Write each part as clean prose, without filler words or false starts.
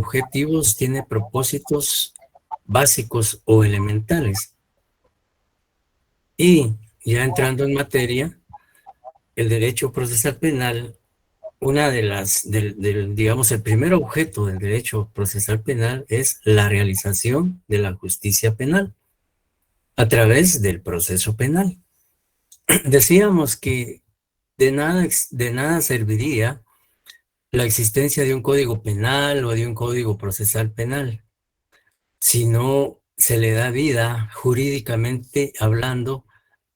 objetivos, tiene propósitos básicos o elementales. Y ya entrando en materia, el derecho procesal penal, una de las, digamos, el primer objeto del derecho procesal penal es la realización de la justicia penal a través del proceso penal. Decíamos que de nada serviría la existencia de un código penal o de un código procesal penal si no se le da vida jurídicamente hablando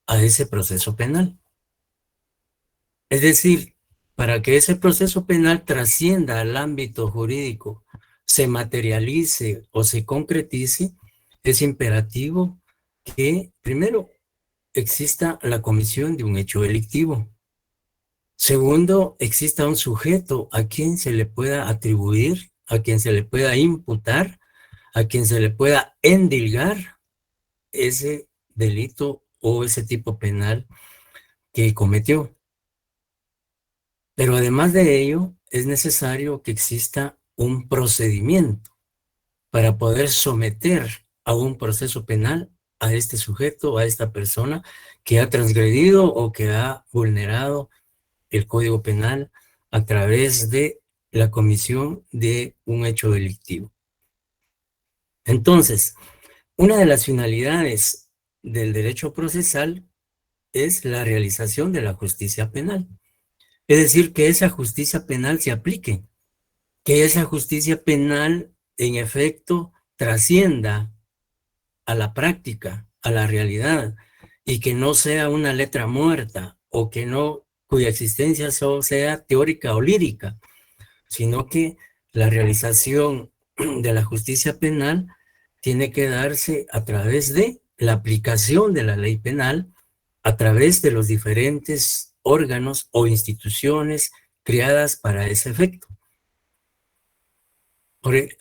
a ese proceso penal. Es decir, para que ese proceso penal trascienda al ámbito jurídico, se materialice o se concretice, es imperativo que, primero, exista la comisión de un hecho delictivo. Segundo, exista un sujeto a quien se le pueda atribuir, a quien se le pueda imputar, a quien se le pueda endilgar ese delito o ese tipo penal que cometió. Pero además de ello, es necesario que exista un procedimiento para poder someter a un proceso penal a este sujeto, a esta persona que ha transgredido o que ha vulnerado el Código Penal a través de la comisión de un hecho delictivo. Entonces, una de las finalidades del derecho procesal es la realización de la justicia penal. Es decir, que esa justicia penal se aplique, que esa justicia penal en efecto trascienda a la práctica, a la realidad, y que no sea una letra muerta o que no, cuya existencia solo sea teórica o lírica, sino que la realización de la justicia penal tiene que darse a través de la aplicación de la ley penal, a través de los diferentes órganos o instituciones creadas para ese efecto.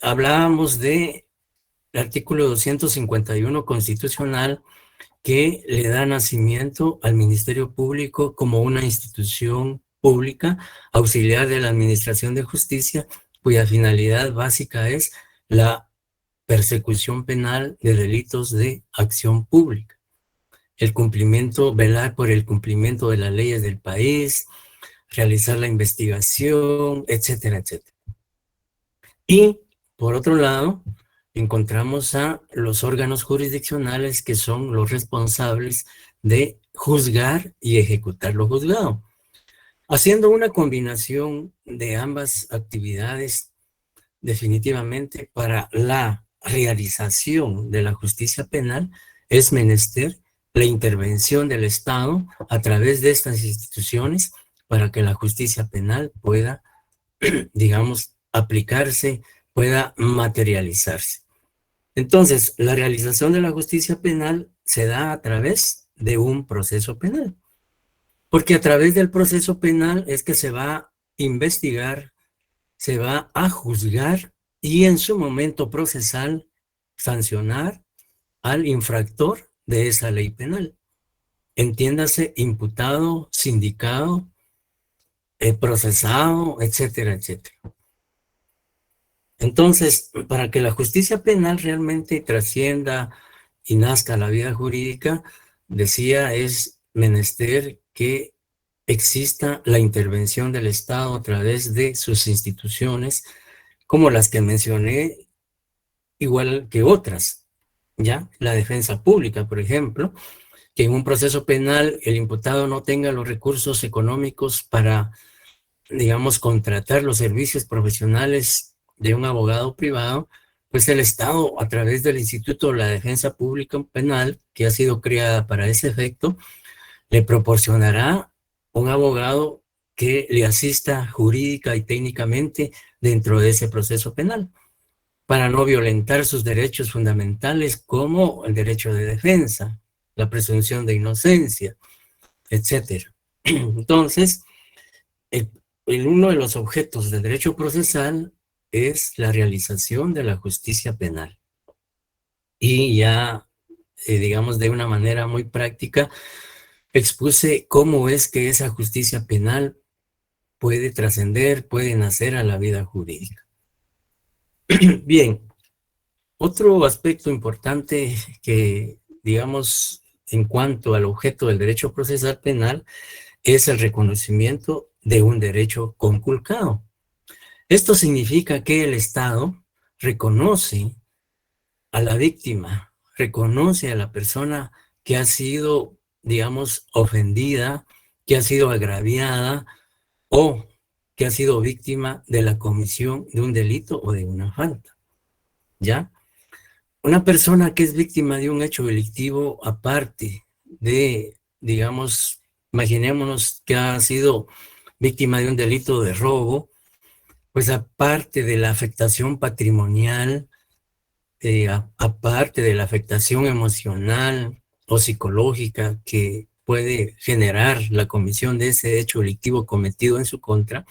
Hablábamos del artículo 251 constitucional que le da nacimiento al Ministerio Público como una institución pública auxiliar de la Administración de Justicia, cuya finalidad básica es la persecución penal de delitos de acción pública. El cumplimiento, velar por el cumplimiento de las leyes del país, realizar la investigación, etcétera, etcétera. Y, por otro lado, encontramos a los órganos jurisdiccionales que son los responsables de juzgar y ejecutar lo juzgado. Haciendo una combinación de ambas actividades, definitivamente para la realización de la justicia penal es menester la intervención del Estado a través de estas instituciones para que la justicia penal pueda, digamos, aplicarse, pueda materializarse. Entonces, la realización de la justicia penal se da a través de un proceso penal, porque a través del proceso penal es que se va a investigar, se va a juzgar y en su momento procesal sancionar al infractor de esa ley penal. Entiéndase, imputado, sindicado, procesado, etcétera, etcétera. Entonces, para que la justicia penal realmente trascienda y nazca la vida jurídica, decía, es menester que exista la intervención del Estado a través de sus instituciones, como las que mencioné, igual que otras, ¿ya? La defensa pública, por ejemplo, que en un proceso penal el imputado no tenga los recursos económicos para, digamos, contratar los servicios profesionales de un abogado privado, pues el Estado, a través del Instituto de la Defensa Pública Penal, que ha sido creada para ese efecto, le proporcionará un abogado que le asista jurídica y técnicamente dentro de ese proceso penal, para no violentar sus derechos fundamentales como el derecho de defensa, la presunción de inocencia, etcétera. Entonces, uno de los objetos del derecho procesal es la realización de la justicia penal. Y ya, digamos, de una manera muy práctica, expuse cómo es que esa justicia penal puede trascender, puede nacer a la vida jurídica. Bien, otro aspecto importante que, digamos, en cuanto al objeto del derecho procesal penal, es el reconocimiento de un derecho conculcado. Esto significa que el Estado reconoce a la víctima, reconoce a la persona que ha sido, digamos, ofendida, que ha sido agraviada o que ha sido víctima de la comisión de un delito o de una falta, ¿ya? Una persona que es víctima de un hecho delictivo, aparte de, digamos, imaginémonos que ha sido víctima de un delito de robo, pues aparte de la afectación patrimonial, aparte de la afectación emocional o psicológica que puede generar la comisión de ese hecho delictivo cometido en su contra,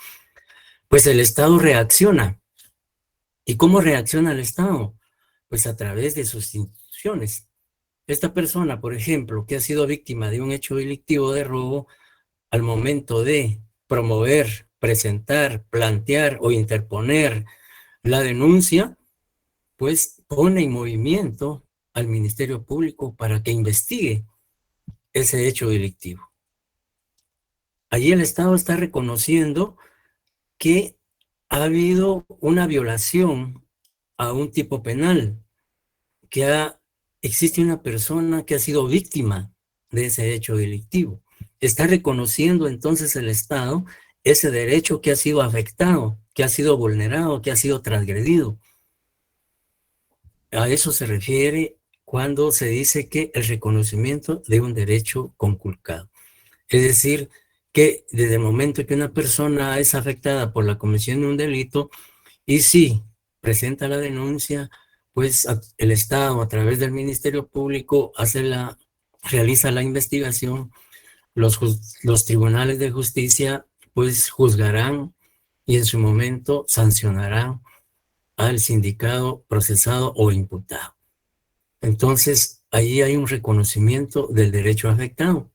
pues el Estado reacciona. ¿Y cómo reacciona el Estado? Pues a través de sus instituciones. Esta persona, por ejemplo, que ha sido víctima de un hecho delictivo de robo, al momento de promover, presentar, plantear o interponer la denuncia, pues pone en movimiento al Ministerio Público para que investigue ese hecho delictivo. Allí el Estado está reconociendo que ha habido una violación a un tipo penal, que existe una persona que ha sido víctima de ese hecho delictivo. Está reconociendo entonces el Estado ese derecho que ha sido afectado, que ha sido vulnerado, que ha sido transgredido. A eso se refiere cuando se dice que el reconocimiento de un derecho conculcado. Es decir, que desde el momento que una persona es afectada por la comisión de un delito y si presenta la denuncia, pues el Estado a través del Ministerio Público realiza la investigación, los tribunales de justicia pues juzgarán y en su momento sancionarán al sindicado, procesado o imputado. Entonces, ahí hay un reconocimiento del derecho afectado.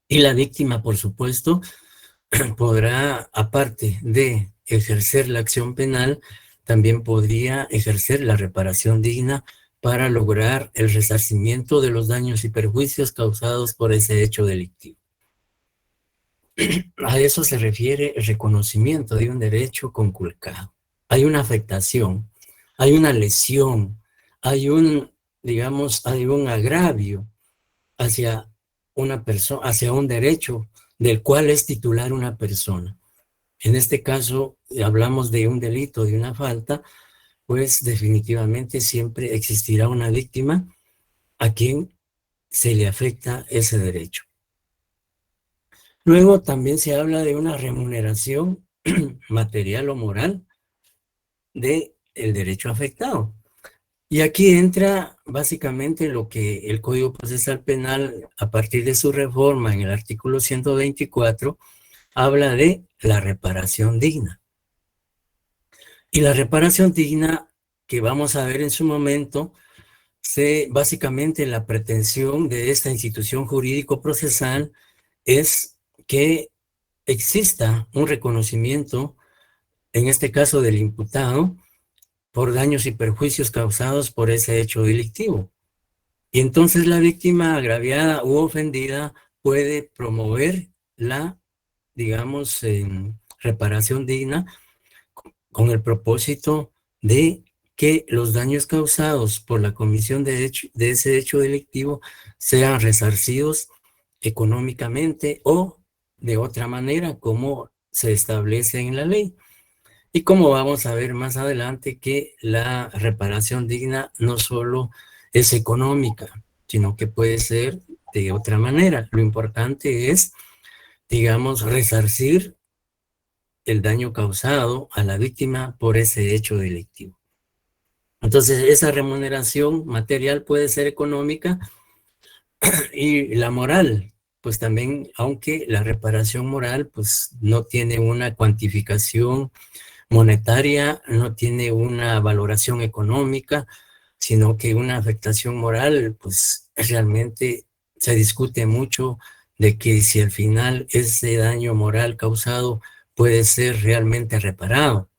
Y la víctima, por supuesto, podrá, aparte de ejercer la acción penal, también podría ejercer la reparación digna para lograr el resarcimiento de los daños y perjuicios causados por ese hecho delictivo. A eso se refiere el reconocimiento de un derecho conculcado. Hay una afectación, hay una lesión, hay hay un agravio hacia una persona, hacia un derecho del cual es titular una persona. En este caso, hablamos de un delito, de una falta, pues definitivamente siempre existirá una víctima a quien se le afecta ese derecho. Luego también se habla de una remuneración material o moral del derecho afectado. Y aquí entra básicamente lo que el Código Procesal Penal, a partir de su reforma en el artículo 124, habla de la reparación digna. Y la reparación digna, que vamos a ver en su momento, básicamente la pretensión de esta institución jurídico-procesal es que exista un reconocimiento, en este caso del imputado, por daños y perjuicios causados por ese hecho delictivo. Y entonces la víctima agraviada u ofendida puede promover la, digamos, reparación digna con el propósito de que los daños causados por la comisión de ese hecho delictivo sean resarcidos económicamente o de otra manera como se establece en la ley. Y como vamos a ver más adelante que la reparación digna no solo es económica, sino que puede ser de otra manera. Lo importante es, digamos, resarcir el daño causado a la víctima por ese hecho delictivo. Entonces, esa remuneración material puede ser económica y la moral, pues también, aunque la reparación moral, pues no tiene una cuantificación monetaria, no tiene una valoración económica, sino que una afectación moral, pues realmente se discute mucho de que si al final ese daño moral causado puede ser realmente reparado,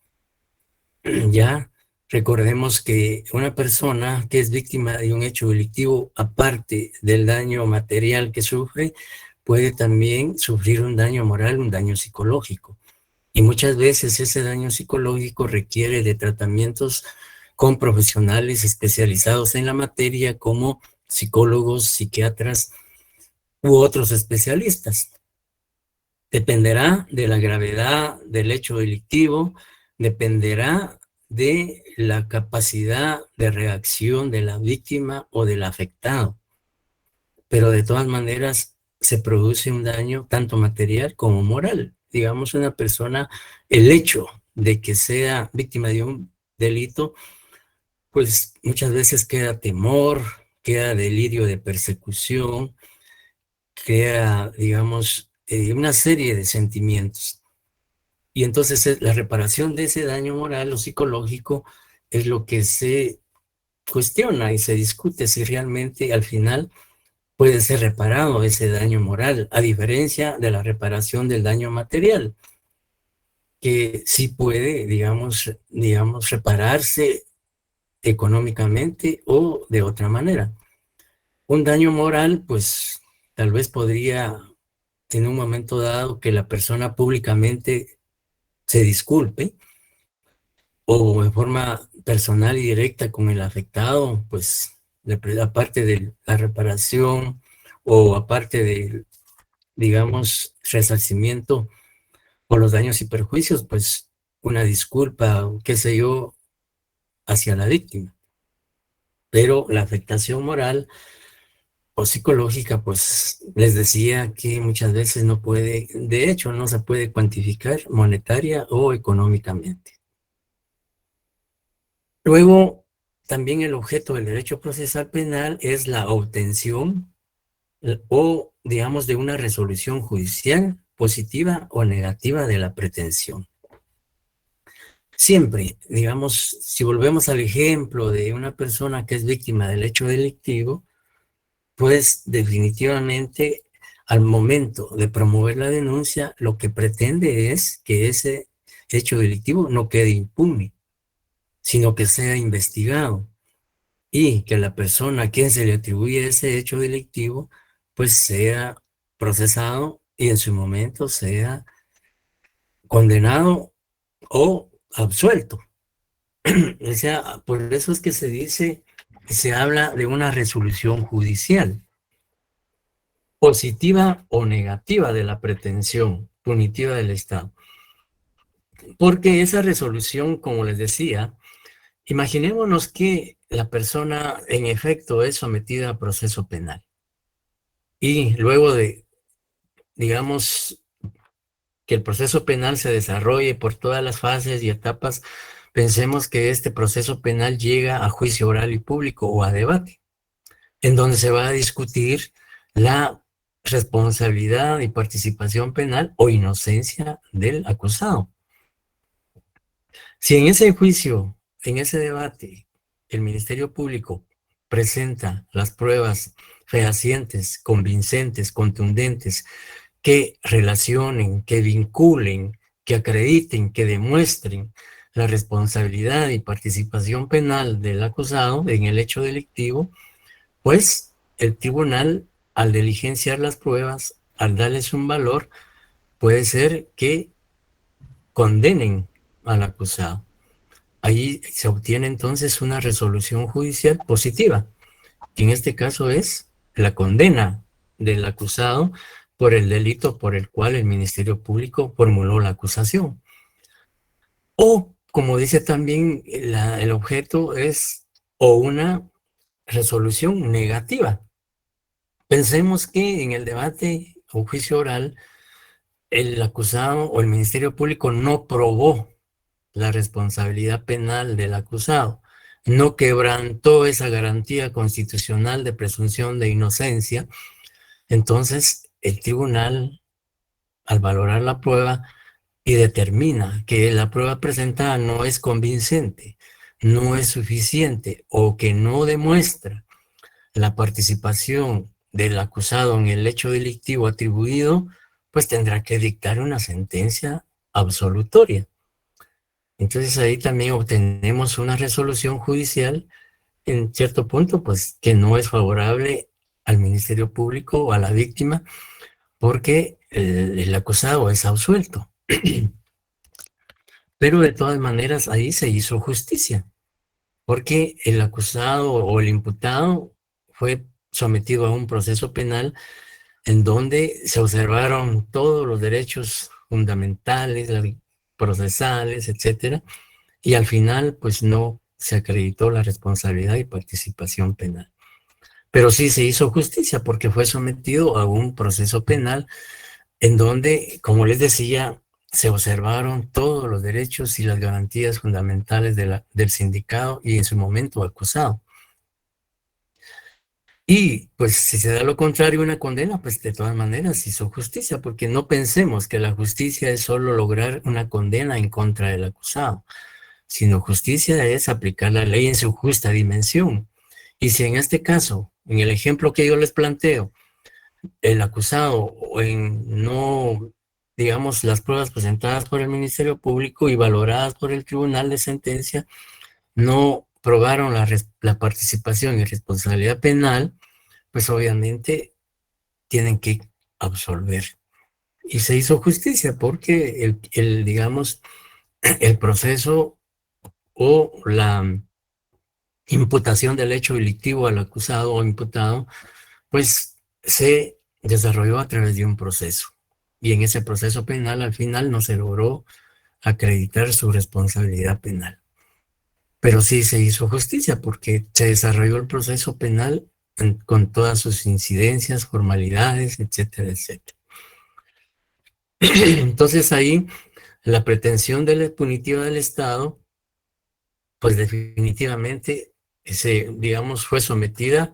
¿ya? Recordemos que una persona que es víctima de un hecho delictivo, aparte del daño material que sufre, puede también sufrir un daño moral, un daño psicológico. Y muchas veces ese daño psicológico requiere de tratamientos con profesionales especializados en la materia, como psicólogos, psiquiatras u otros especialistas. Dependerá de la gravedad del hecho delictivo, dependerá de la capacidad de reacción de la víctima o del afectado. Pero de todas maneras se produce un daño tanto material como moral. Digamos, una persona, el hecho de que sea víctima de un delito, pues muchas veces queda temor, queda delirio de persecución, queda, digamos, una serie de sentimientos. Y entonces la reparación de ese daño moral o psicológico es lo que se cuestiona y se discute si realmente al final puede ser reparado ese daño moral, a diferencia de la reparación del daño material, que sí puede, digamos, repararse económicamente o de otra manera. Un daño moral, pues tal vez podría, en un momento dado, que la persona públicamente se disculpe o en forma personal y directa con el afectado, pues aparte de la reparación o aparte del, digamos, resarcimiento por los daños y perjuicios, pues una disculpa o qué sé yo hacia la víctima. Pero la afectación moral o psicológica, pues les decía que muchas veces no puede, de hecho no se puede cuantificar monetaria o económicamente. Luego, también el objeto del derecho procesal penal es la obtención o, digamos, de una resolución judicial positiva o negativa de la pretensión. Siempre, digamos, si volvemos al ejemplo de una persona que es víctima del hecho delictivo, pues definitivamente al momento de promover la denuncia, lo que pretende es que ese hecho delictivo no quede impune, sino que sea investigado y que la persona a quien se le atribuye ese hecho delictivo, pues sea procesado y en su momento sea condenado o absuelto. O sea, por eso es que se dice, se habla de una resolución judicial, positiva o negativa de la pretensión punitiva del Estado. Porque esa resolución, como les decía, imaginémonos que la persona en efecto es sometida a proceso penal. Y luego de, digamos, que el proceso penal se desarrolle por todas las fases y etapas, pensemos que este proceso penal llega a juicio oral y público o a debate, en donde se va a discutir la responsabilidad y participación penal o inocencia del acusado. Si en ese juicio, en ese debate, el Ministerio Público presenta las pruebas fehacientes, convincentes, contundentes, que relacionen, que vinculen, que acrediten, que demuestren la responsabilidad y participación penal del acusado en el hecho delictivo, pues el tribunal, al diligenciar las pruebas, al darles un valor, puede ser que condenen al acusado. Ahí se obtiene entonces una resolución judicial positiva, que en este caso es la condena del acusado por el delito por el cual el Ministerio Público formuló la acusación. O, como dice también el objeto, es o una resolución negativa. Pensemos que en el debate o juicio oral, el acusado o el Ministerio Público no probó la responsabilidad penal del acusado, no quebrantó esa garantía constitucional de presunción de inocencia. Entonces, el tribunal, al valorar la prueba y determina que la prueba presentada no es convincente, no es suficiente o que no demuestra la participación del acusado en el hecho delictivo atribuido, pues tendrá que dictar una sentencia absolutoria. Entonces ahí también obtenemos una resolución judicial en cierto punto, pues que no es favorable al Ministerio Público o a la víctima porque el acusado es absuelto. Pero de todas maneras ahí se hizo justicia, porque el acusado o el imputado fue sometido a un proceso penal en donde se observaron todos los derechos fundamentales, procesales, etcétera, y al final pues no se acreditó la responsabilidad y participación penal. Pero sí se hizo justicia porque fue sometido a un proceso penal en donde, como les decía, se observaron todos los derechos y las garantías fundamentales del sindicado y en su momento acusado. Y pues si se da lo contrario, una condena, pues de todas maneras hizo justicia, porque no pensemos que la justicia es solo lograr una condena en contra del acusado, sino justicia es aplicar la ley en su justa dimensión. Y si en este caso, en el ejemplo que yo les planteo, el acusado o en no, digamos, las pruebas presentadas por el Ministerio Público y valoradas por el Tribunal de Sentencia no probaron la participación y responsabilidad penal, pues obviamente tienen que absolver. Y se hizo justicia porque digamos, el proceso o la imputación del hecho delictivo al acusado o imputado, pues se desarrolló a través de un proceso. Y en ese proceso penal al final no se logró acreditar su responsabilidad penal. Pero sí se hizo justicia porque se desarrolló el proceso penal con todas sus incidencias, formalidades, etcétera, etcétera. Entonces ahí la pretensión de la punitiva del Estado, pues definitivamente digamos, fue sometida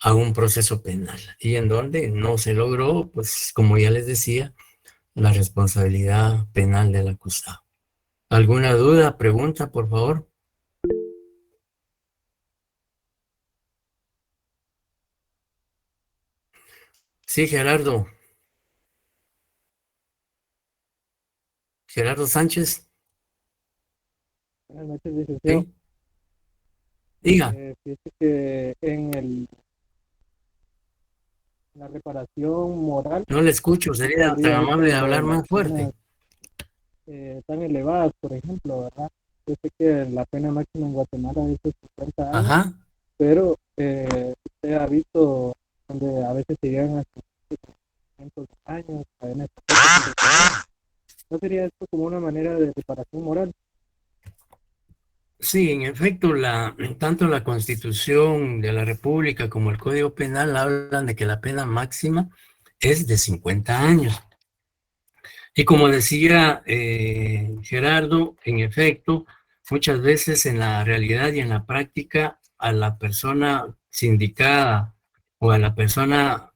a un proceso penal y en donde no se logró, pues como ya les decía, la responsabilidad penal del acusado. ¿Alguna duda, pregunta, por favor? Sí, Gerardo. Gerardo Sánchez. Buenas noches, licenciado. Sí, diga. Fíjese que la reparación moral No le escucho, no sería tan cabría ahí amable de cuando hablar las más penas fuerte. tan elevadas, por ejemplo, ¿verdad? Yo sé que la pena máxima en Guatemala es de 50 años, Ajá. pero usted ha visto donde a veces se llegan hasta 500 años, cadenas perpetuas. ¿No sería esto como una manera de reparación moral? Sí, en efecto, tanto la Constitución de la República como el Código Penal hablan de que la pena máxima es de 50 años. Y como decía Gerardo, en efecto, muchas veces en la realidad y en la práctica a la persona sindicada o a la persona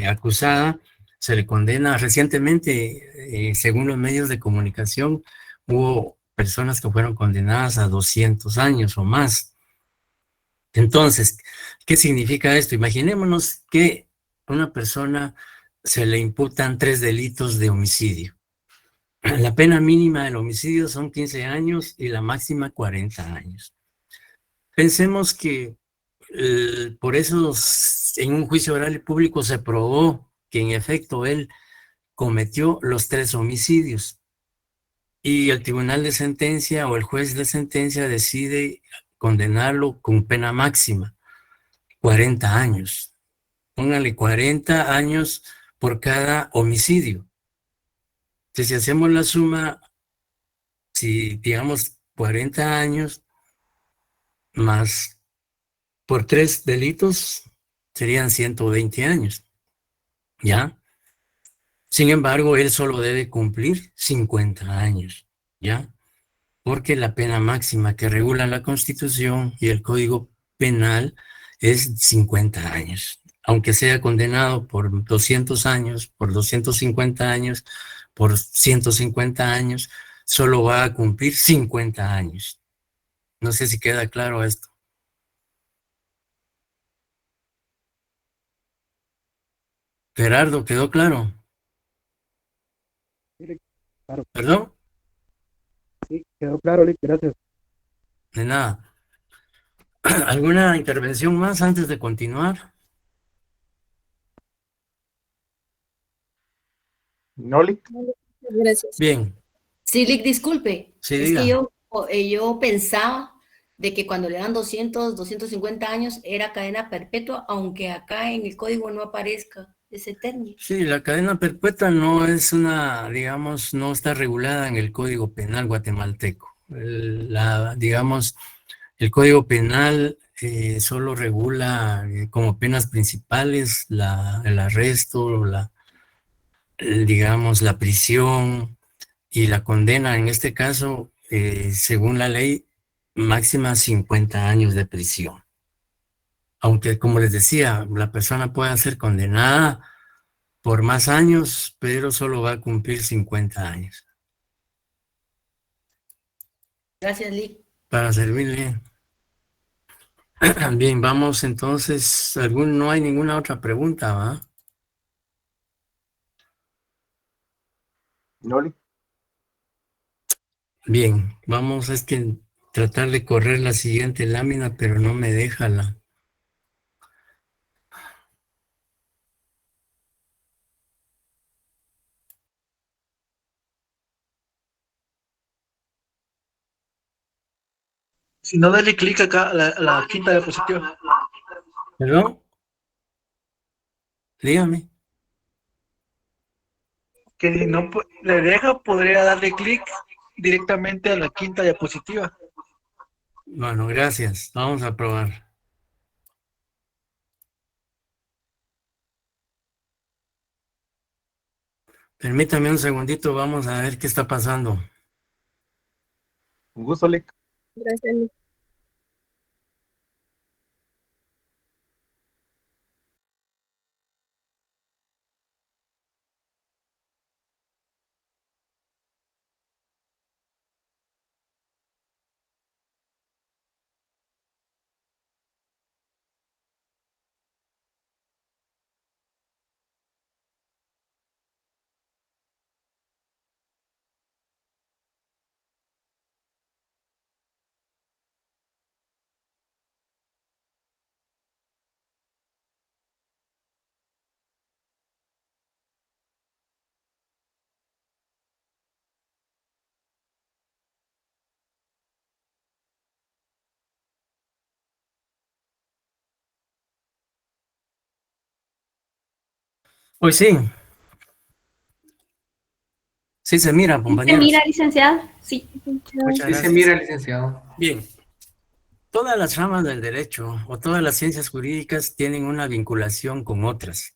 acusada se le condena recientemente, según los medios de comunicación, hubo personas que fueron condenadas a 200 años o más. Entonces, ¿qué significa esto? Imaginémonos que a una persona se le imputan 3 delitos de homicidio. La pena mínima del homicidio son 15 años y la máxima 40 años. Pensemos que por eso en un juicio oral y público se probó que en efecto él cometió los 3 homicidios y el tribunal de sentencia o el juez de sentencia decide condenarlo con pena máxima, 40 años. Póngale 40 años por cada homicidio. Entonces, si hacemos la suma, si digamos 40 años más por 3 delitos, serían 120 años, ¿ya? Sin embargo, él solo debe cumplir 50 años, ¿ya? Porque la pena máxima que regula la Constitución y el Código Penal es 50 años. Aunque sea condenado por 200 años, por 250 años, por 150 años, solo va a cumplir 50 años. No sé si queda claro esto. Gerardo, ¿quedó claro? Mire, claro, ¿Perdón? Sí, quedó claro, Lick, gracias. De nada. ¿Alguna intervención más antes de continuar? No, Lick. Gracias. Bien, Sí, Lick, disculpe. sí, Es que diga. yo pensaba de que cuando le dan 200, 250 años era cadena perpetua, aunque acá en el código no aparezca ese término. Sí, la cadena perpetua no es una, digamos, no está regulada en el Código Penal guatemalteco. Digamos, el Código Penal solo regula como penas principales el arresto, digamos, la prisión y la condena, en este caso, según la ley, máxima 50 años de prisión. Aunque, como les decía, la persona puede ser condenada por más años, pero solo va a cumplir 50 años. Gracias, Lick. Para servirle. Bien, vamos entonces. No hay ninguna otra pregunta, ¿va? No, Lick. Bien, vamos es que tratar de correr la siguiente lámina, pero no me deja la. Si no, dale clic acá a la quinta diapositiva. ¿Perdón? Dígame. Que si no le deja, podría darle clic directamente a la quinta diapositiva. Bueno, gracias. Vamos a probar. Permítame un segundito, vamos a ver qué está pasando. Un gusto, Lick. Gracias, Lick. Pues sí. Sí se mira, compañeros. Mira, licenciado. Sí. Muchas Sí se gracias. mira, licenciado. Bien. Todas las ramas del derecho o todas las ciencias jurídicas tienen una vinculación con otras.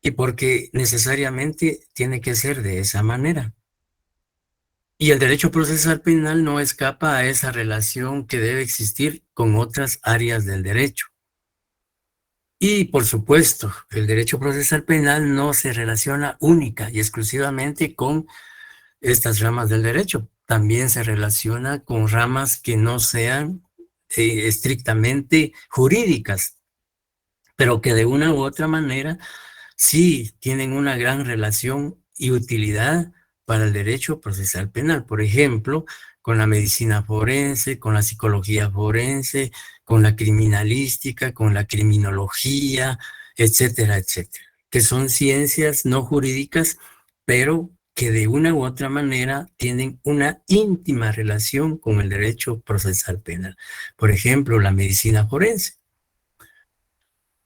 Y porque necesariamente tiene que ser de esa manera. Y el derecho procesal penal no escapa a esa relación que debe existir con otras áreas del derecho. Y por supuesto, el derecho procesal penal no se relaciona única y exclusivamente con estas ramas del derecho. También se relaciona con ramas que no sean estrictamente jurídicas, pero que de una u otra manera sí tienen una gran relación y utilidad para el derecho procesal penal. Por ejemplo, con la medicina forense, con la psicología forense, con la criminalística, con la criminología, etcétera, etcétera, que son ciencias no jurídicas, pero que de una u otra manera tienen una íntima relación con el derecho procesal penal. Por ejemplo, la medicina forense.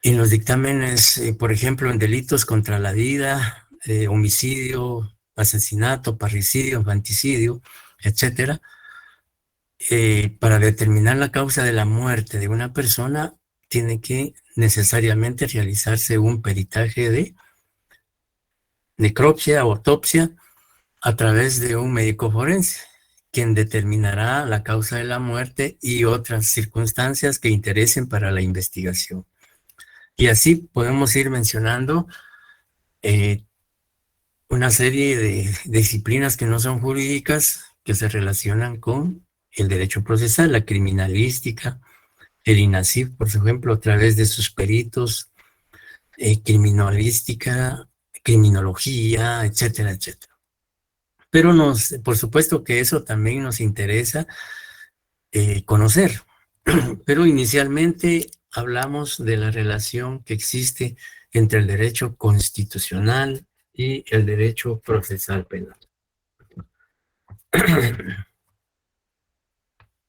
En los dictámenes, por ejemplo, en delitos contra la vida, homicidio, asesinato, parricidio, infanticidio, etcétera, para determinar la causa de la muerte de una persona, tiene que necesariamente realizarse un peritaje de necropsia o autopsia a través de un médico forense, quien determinará la causa de la muerte y otras circunstancias que interesen para la investigación. Y así podemos ir mencionando una serie de disciplinas que no son jurídicas, que se relacionan con el derecho procesal, la criminalística, el INACIF, por ejemplo, a través de sus peritos, criminalística, criminología, etcétera, etcétera. Pero por supuesto que eso también nos interesa conocer. Pero inicialmente hablamos de la relación que existe entre el derecho constitucional y el derecho procesal penal.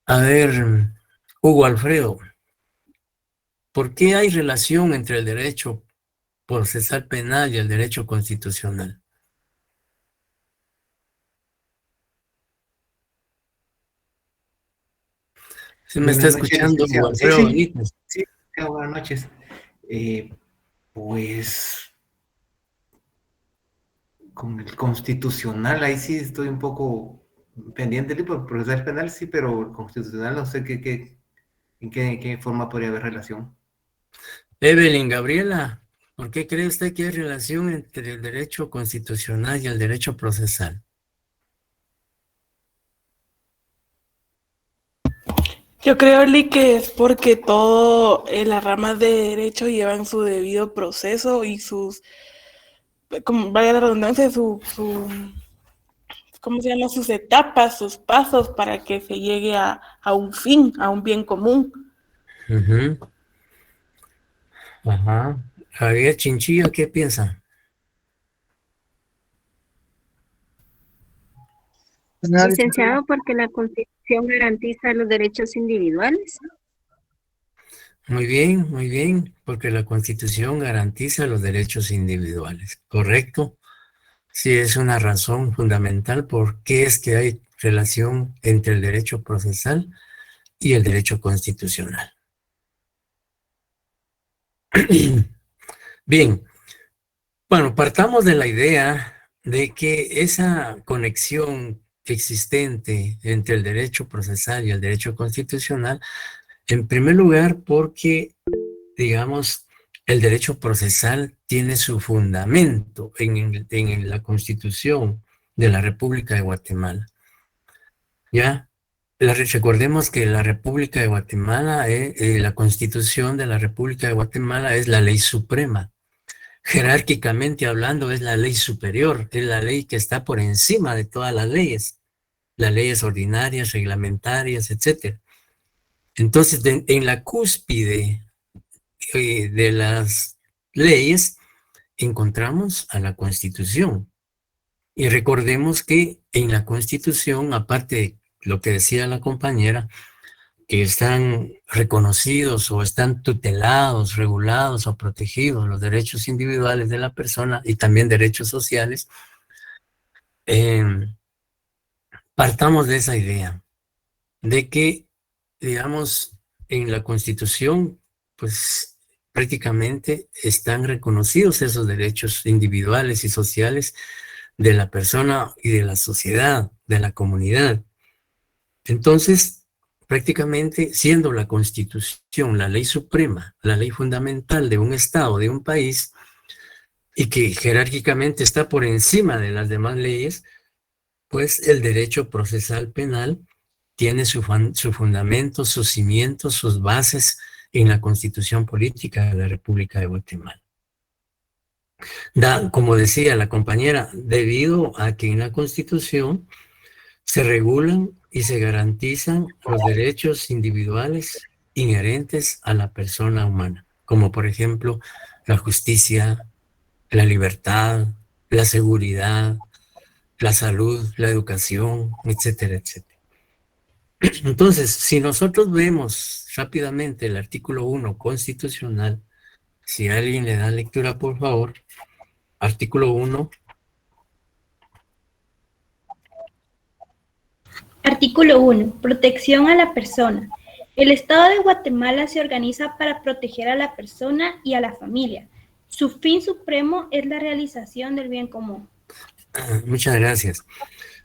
A ver, Hugo Alfredo, ¿por qué hay relación entre el derecho procesal penal y el derecho constitucional? ¿Se me está Buenas noches, escuchando, Hugo licenciado. Sí, Alfredo sí, Benítez? sí, buenas noches. Pues con el constitucional, ahí sí estoy un poco pendiente, por procesal penal sí, pero el constitucional no sé en qué forma podría haber relación. Evelyn, Gabriela, ¿por qué cree usted que hay relación entre el derecho constitucional y el derecho procesal? Yo creo, Lee, que es porque todo las ramas de derecho llevan su debido proceso y sus, como vaya la redundancia, ¿cómo se llama? Sus etapas, sus pasos para que se llegue a un fin, a un bien común. Ujú. Ajá. Javier Chinchilla, ¿qué piensa? Licenciado, porque la Constitución garantiza los derechos individuales. Muy bien, porque la Constitución garantiza los derechos individuales, ¿correcto? Sí, es una razón fundamental por qué es que hay relación entre el derecho procesal y el derecho constitucional. Bien, bueno, partamos de la idea de que esa conexión existente entre el derecho procesal y el derecho constitucional, en primer lugar, porque, digamos, el derecho procesal tiene su fundamento en la Constitución de la República de Guatemala. ¿Ya? Recordemos que la República de Guatemala, la Constitución de la República de Guatemala es la ley suprema. Jerárquicamente hablando, es la ley superior, es la ley que está por encima de todas las leyes ordinarias, reglamentarias, etc. Entonces, en la cúspide de las leyes, encontramos a la Constitución. Y recordemos que en la Constitución, aparte de lo que decía la compañera, que están reconocidos o están tutelados, regulados o protegidos los derechos individuales de la persona y también derechos sociales, partamos de esa idea, de que, digamos, en la Constitución, pues prácticamente están reconocidos esos derechos individuales y sociales de la persona y de la sociedad, de la comunidad. Entonces, prácticamente siendo la Constitución la ley suprema, la ley fundamental de un Estado, de un país, y que jerárquicamente está por encima de las demás leyes, pues el derecho procesal penal tiene su fundamento, sus cimientos, sus bases en la Constitución Política de la República de Guatemala. Como decía la compañera, debido a que en la Constitución se regulan y se garantizan los derechos individuales inherentes a la persona humana, como por ejemplo la justicia, la libertad, la seguridad, la salud, la educación, etcétera, etcétera. Entonces, si nosotros vemos rápidamente el artículo 1 constitucional, si alguien le da lectura, por favor, artículo 1. Artículo 1. Protección a la persona. El Estado de Guatemala se organiza para proteger a la persona y a la familia. Su fin supremo es la realización del bien común. Muchas gracias.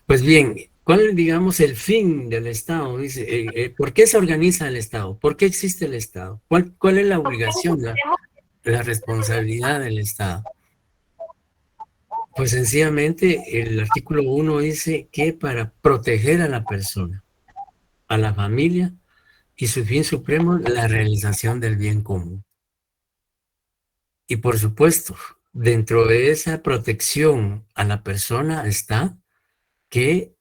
Pues bien, ¿cuál es, digamos, el fin del Estado? Dice, ¿por qué se organiza el Estado? ¿Por qué existe el Estado? ¿Cuál es la obligación, la responsabilidad del Estado? Pues sencillamente el artículo 1 dice que para proteger a la persona, a la familia y su fin supremo, la realización del bien común. Y por supuesto, dentro de esa protección a la persona está que,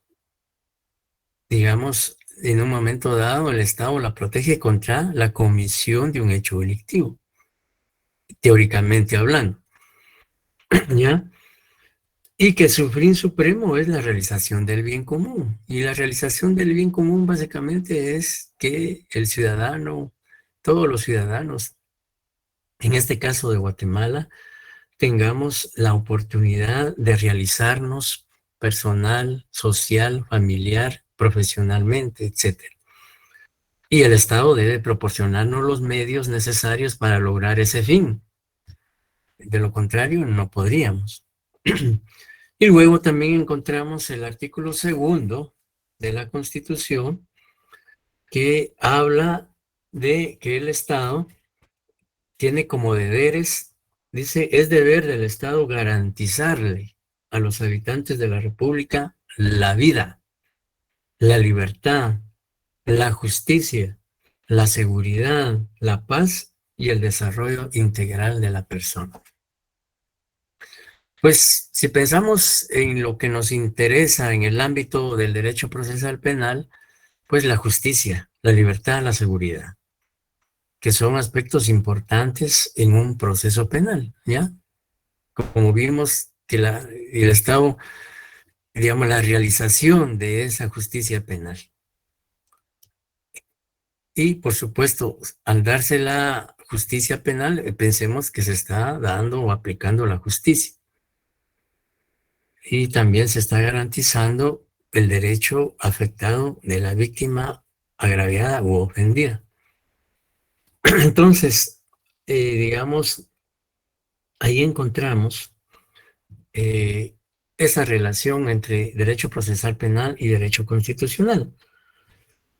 digamos, en un momento dado el Estado la protege contra la comisión de un hecho delictivo, teóricamente hablando, ¿ya? Y que su fin supremo es la realización del bien común. Y la realización del bien común básicamente es que el ciudadano, todos los ciudadanos, en este caso de Guatemala, tengamos la oportunidad de realizarnos personal, social, familiar, profesionalmente, etc. Y el Estado debe proporcionarnos los medios necesarios para lograr ese fin. De lo contrario, no podríamos. Y luego también encontramos el artículo 2 de la Constitución que habla de que el Estado tiene como deberes, dice, es deber del Estado garantizarle a los habitantes de la República la vida, la libertad, la justicia, la seguridad, la paz y el desarrollo integral de la persona. Pues si pensamos en lo que nos interesa en el ámbito del derecho procesal penal, pues la justicia, la libertad, la seguridad, que son aspectos importantes en un proceso penal, ¿ya? Como vimos que el Estado, digamos, la realización de esa justicia penal. Y, por supuesto, al darse la justicia penal, pensemos que se está dando o aplicando la justicia. Y también se está garantizando el derecho afectado de la víctima agraviada u ofendida. Entonces, digamos, ahí encontramos esa relación entre derecho procesal penal y derecho constitucional.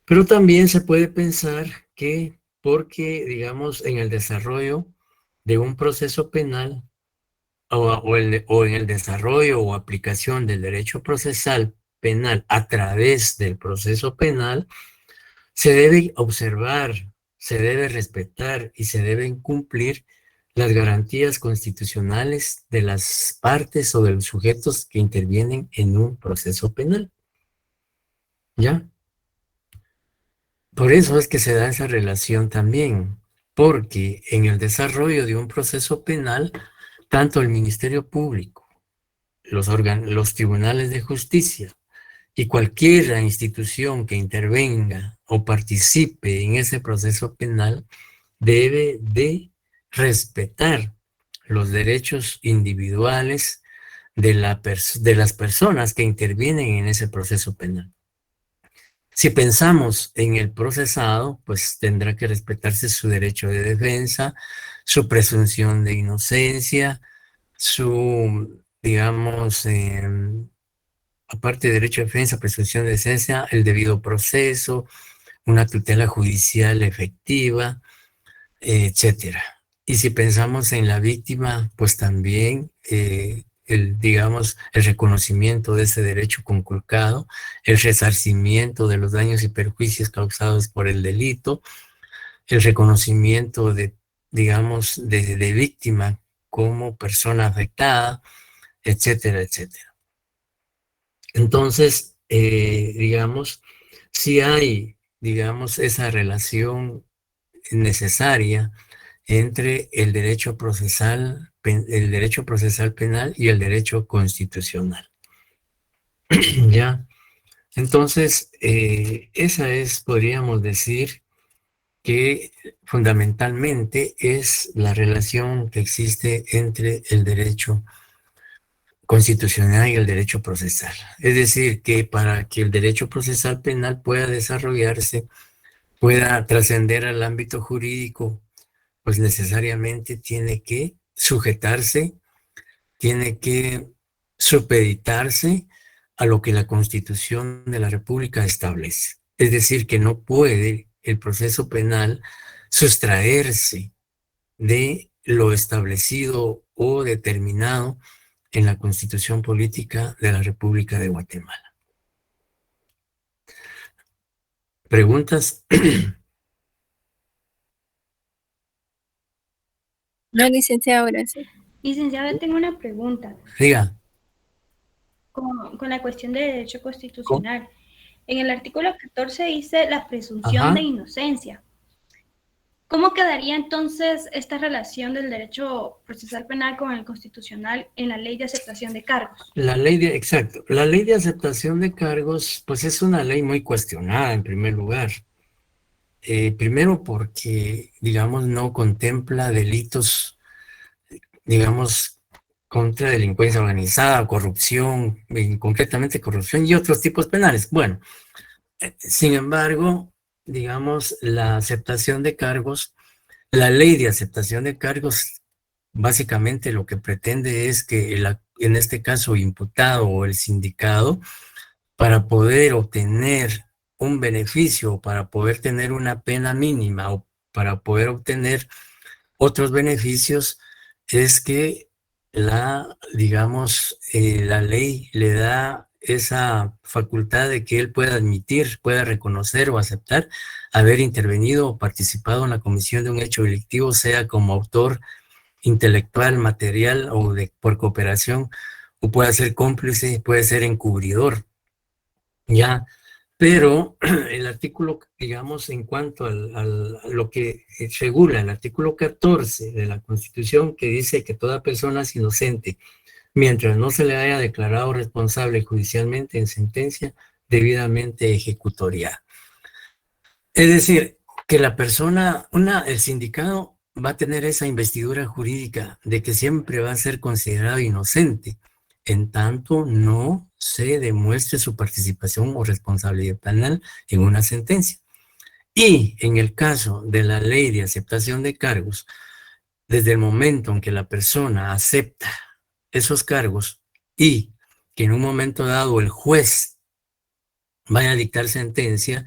Pero también se puede pensar que porque, digamos, en el desarrollo de un proceso penal o en el desarrollo o aplicación del derecho procesal penal a través del proceso penal, se debe observar, se debe respetar y se deben cumplir las garantías constitucionales de las partes o de los sujetos que intervienen en un proceso penal. ¿Ya? Por eso es que se da esa relación también, porque en el desarrollo de un proceso penal, tanto el Ministerio Público, los tribunales de justicia y cualquier institución que intervenga o participe en ese proceso penal debe de respetar los derechos individuales de las personas que intervienen en ese proceso penal. Si pensamos en el procesado, pues tendrá que respetarse su derecho de defensa, su presunción de inocencia, su, digamos, aparte de derecho de defensa, presunción de inocencia, el debido proceso, una tutela judicial efectiva, etcétera. Y si pensamos en la víctima, pues también digamos, el reconocimiento de ese derecho conculcado, el resarcimiento de los daños y perjuicios causados por el delito, el reconocimiento de, digamos, de víctima como persona afectada, etcétera, etcétera. Entonces, digamos, si hay, digamos, esa relación necesaria entre el derecho procesal penal y el derecho constitucional. ¿Ya? Entonces, esa es, podríamos decir, que fundamentalmente es la relación que existe entre el derecho constitucional y el derecho procesal. Es decir, que para que el derecho procesal penal pueda desarrollarse, pueda trascender al ámbito jurídico, pues necesariamente tiene que sujetarse, tiene que supeditarse a lo que la Constitución de la República establece. Es decir, que no puede el proceso penal sustraerse de lo establecido o determinado en la Constitución Política de la República de Guatemala. ¿Preguntas? No, licenciado, gracias. Licenciado, tengo una pregunta. Diga. con la cuestión de derecho constitucional. En el artículo 14 dice la presunción de inocencia. ¿Cómo quedaría entonces esta relación del derecho procesal penal con el constitucional en la ley de aceptación de cargos? Exacto. La ley de aceptación de cargos, pues es una ley muy cuestionada en primer lugar. Primero porque, digamos, no contempla delitos, digamos, contra delincuencia organizada, corrupción, concretamente corrupción y otros tipos penales. Bueno, sin embargo, digamos, la aceptación de cargos, la ley de aceptación de cargos, básicamente lo que pretende es que en este caso imputado o el sindicado, para poder obtener un beneficio, para poder tener una pena mínima o para poder obtener otros beneficios, es que digamos, la ley le da esa facultad de que él pueda admitir, pueda reconocer o aceptar haber intervenido o participado en la comisión de un hecho delictivo, sea como autor intelectual, material o por cooperación, o puede ser cómplice, puede ser encubridor, ¿ya? Pero el artículo, digamos, en cuanto a lo que regula el artículo 14 de la Constitución, que dice que toda persona es inocente, mientras no se le haya declarado responsable judicialmente en sentencia debidamente ejecutoriada. Es decir, que la persona, el sindicado va a tener esa investidura jurídica de que siempre va a ser considerado inocente, en tanto no se demuestre su participación o responsabilidad penal en una sentencia. Y en el caso de la ley de aceptación de cargos, desde el momento en que la persona acepta esos cargos y que en un momento dado el juez vaya a dictar sentencia,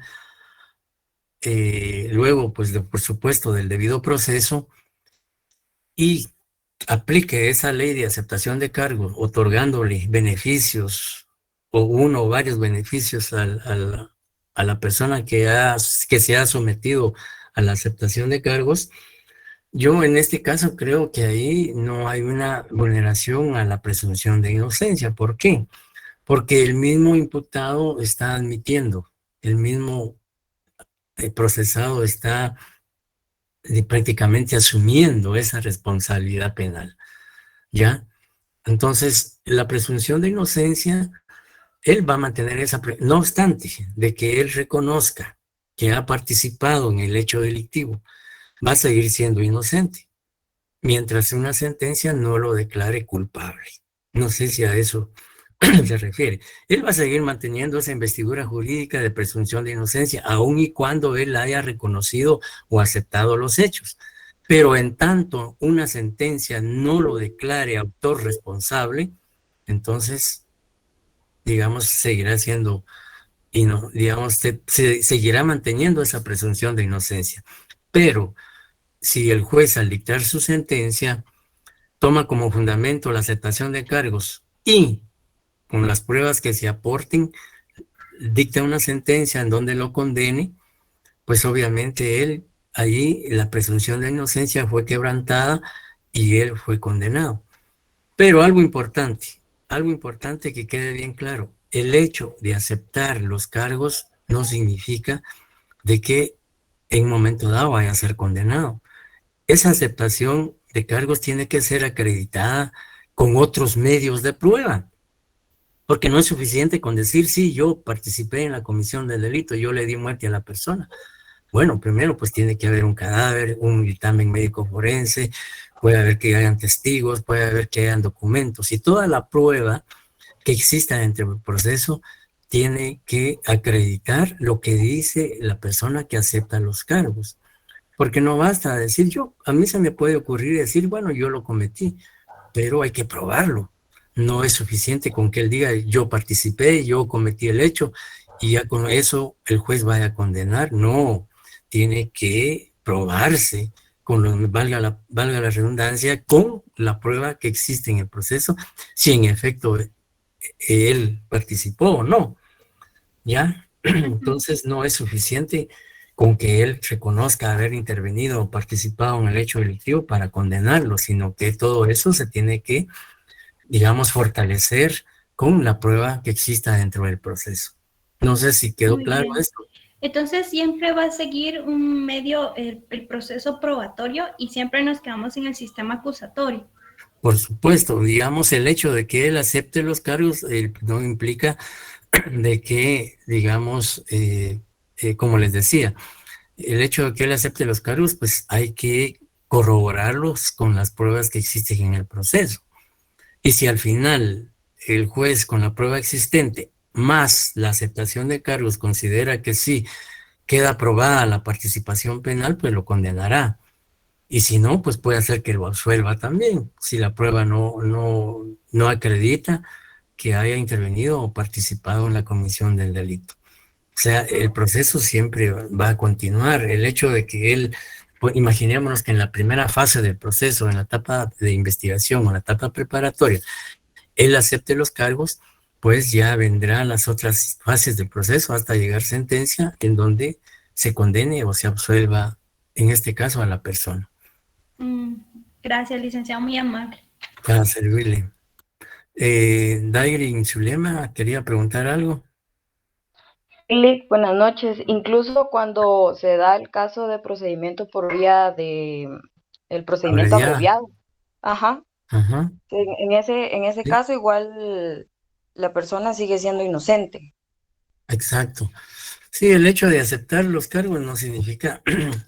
luego, pues, por supuesto, del debido proceso, y aplique esa ley de aceptación de cargos, otorgándole beneficios o uno o varios beneficios a la persona que se ha sometido a la aceptación de cargos, yo en este caso creo que ahí no hay una vulneración a la presunción de inocencia. ¿Por qué? Porque el mismo imputado está admitiendo, el mismo procesado está prácticamente asumiendo esa responsabilidad penal, ¿ya? Entonces, la presunción de inocencia, él va a mantener no obstante de que él reconozca que ha participado en el hecho delictivo, va a seguir siendo inocente, mientras una sentencia no lo declare culpable. No sé si a eso se refiere. Él va a seguir manteniendo esa investidura jurídica de presunción de inocencia, aun y cuando él haya reconocido o aceptado los hechos. Pero en tanto una sentencia no lo declare autor responsable, entonces, digamos, seguirá siendo, digamos, seguirá manteniendo esa presunción de inocencia. Pero si el juez, al dictar su sentencia, toma como fundamento la aceptación de cargos y con las pruebas que se aporten, dicta una sentencia en donde lo condene, pues obviamente él, allí la presunción de inocencia fue quebrantada y él fue condenado. Pero algo importante que quede bien claro, el hecho de aceptar los cargos no significa de que en un momento dado vaya a ser condenado. Esa aceptación de cargos tiene que ser acreditada con otros medios de prueba. Porque no es suficiente con decir, sí, yo participé en la comisión del delito, yo le di muerte a la persona. Bueno, primero pues tiene que haber un cadáver, un dictamen médico forense, puede haber que hayan testigos, puede haber que hayan documentos, y toda la prueba que exista dentro del proceso tiene que acreditar lo que dice la persona que acepta los cargos. Porque no basta decir a mí se me puede ocurrir decir, bueno, yo lo cometí, pero hay que probarlo. No es suficiente con que él diga, yo participé, yo cometí el hecho, y ya con eso el juez vaya a condenar. No, tiene que probarse, valga la redundancia, con la prueba que existe en el proceso, si en efecto él participó o no, ¿ya? Entonces no es suficiente con que él reconozca haber intervenido o participado en el hecho delictivo para condenarlo, sino que todo eso se tiene que, digamos, fortalecer con la prueba que exista dentro del proceso. No sé si quedó Muy claro bien. esto. Entonces siempre va a seguir un medio el proceso probatorio y siempre nos quedamos en el sistema acusatorio. Por supuesto, digamos, el hecho de que él acepte los cargos no implica de que, digamos, como les decía, el hecho de que él acepte los cargos, pues hay que corroborarlos con las pruebas que existen en el proceso. Y si al final el juez con la prueba existente más la aceptación de cargos considera que sí queda aprobada la participación penal, pues lo condenará. Y si no, pues puede hacer que lo absuelva también, si la prueba no acredita que haya intervenido o participado en la comisión del delito. O sea, el proceso siempre va a continuar. El hecho de que él, pues, imaginémonos que en la primera fase del proceso, en la etapa de investigación o en la etapa preparatoria, él acepte los cargos, pues ya vendrán las otras fases del proceso hasta llegar sentencia en donde se condene o se absuelva, en este caso, a la persona. Gracias, licenciado, muy amable. Para servirle. Dairin Zulema, quería preguntar algo. Lick, buenas noches. Incluso cuando se da el caso de procedimiento por vía de el procedimiento Abreviada. abreviado. Ajá. Ajá. En ese Sí. caso igual la persona sigue siendo inocente. Exacto. Sí, el hecho de aceptar los cargos no significa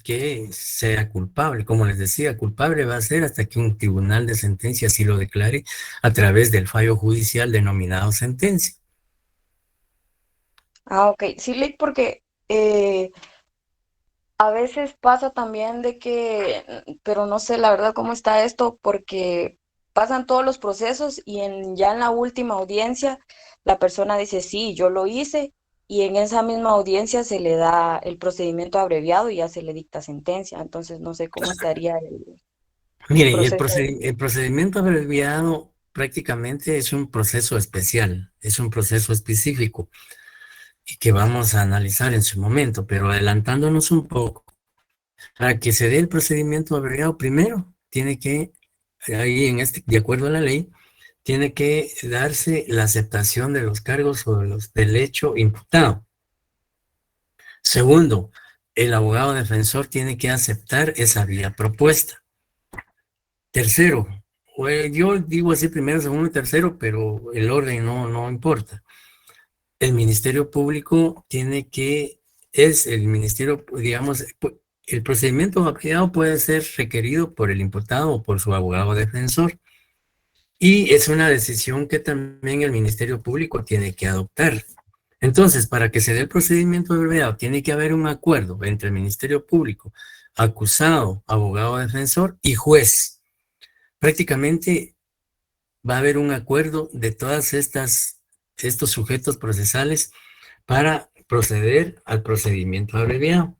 que sea culpable. Como les decía, culpable va a ser hasta que un tribunal de sentencia así lo declare a través del fallo judicial denominado sentencia. Ah, ok. Sí, Lick, porque a veces pasa también de que, pero no sé la verdad cómo está esto, porque pasan todos los procesos y ya en la última audiencia la persona dice, sí, yo lo hice, y en esa misma audiencia se le da el procedimiento abreviado y ya se le dicta sentencia. Entonces no sé cómo estaría el Mire, proceso. el procedimiento abreviado prácticamente es un proceso especial, es un proceso específico y que vamos a analizar en su momento, pero adelantándonos un poco, para que se dé el procedimiento abreviado, primero tiene que, ahí de acuerdo a la ley, tiene que darse la aceptación de los cargos o del hecho imputado. Segundo, el abogado defensor tiene que aceptar esa vía propuesta. Tercero, yo digo así primero, segundo y tercero, pero el orden no importa. El Ministerio Público digamos, el procedimiento abreviado puede ser requerido por el imputado o por su abogado defensor. Y es una decisión que también el Ministerio Público tiene que adoptar. Entonces, para que se dé el procedimiento abreviado, tiene que haber un acuerdo entre el Ministerio Público, acusado, abogado defensor y juez. Prácticamente va a haber un acuerdo de todas estos sujetos procesales para proceder al procedimiento abreviado.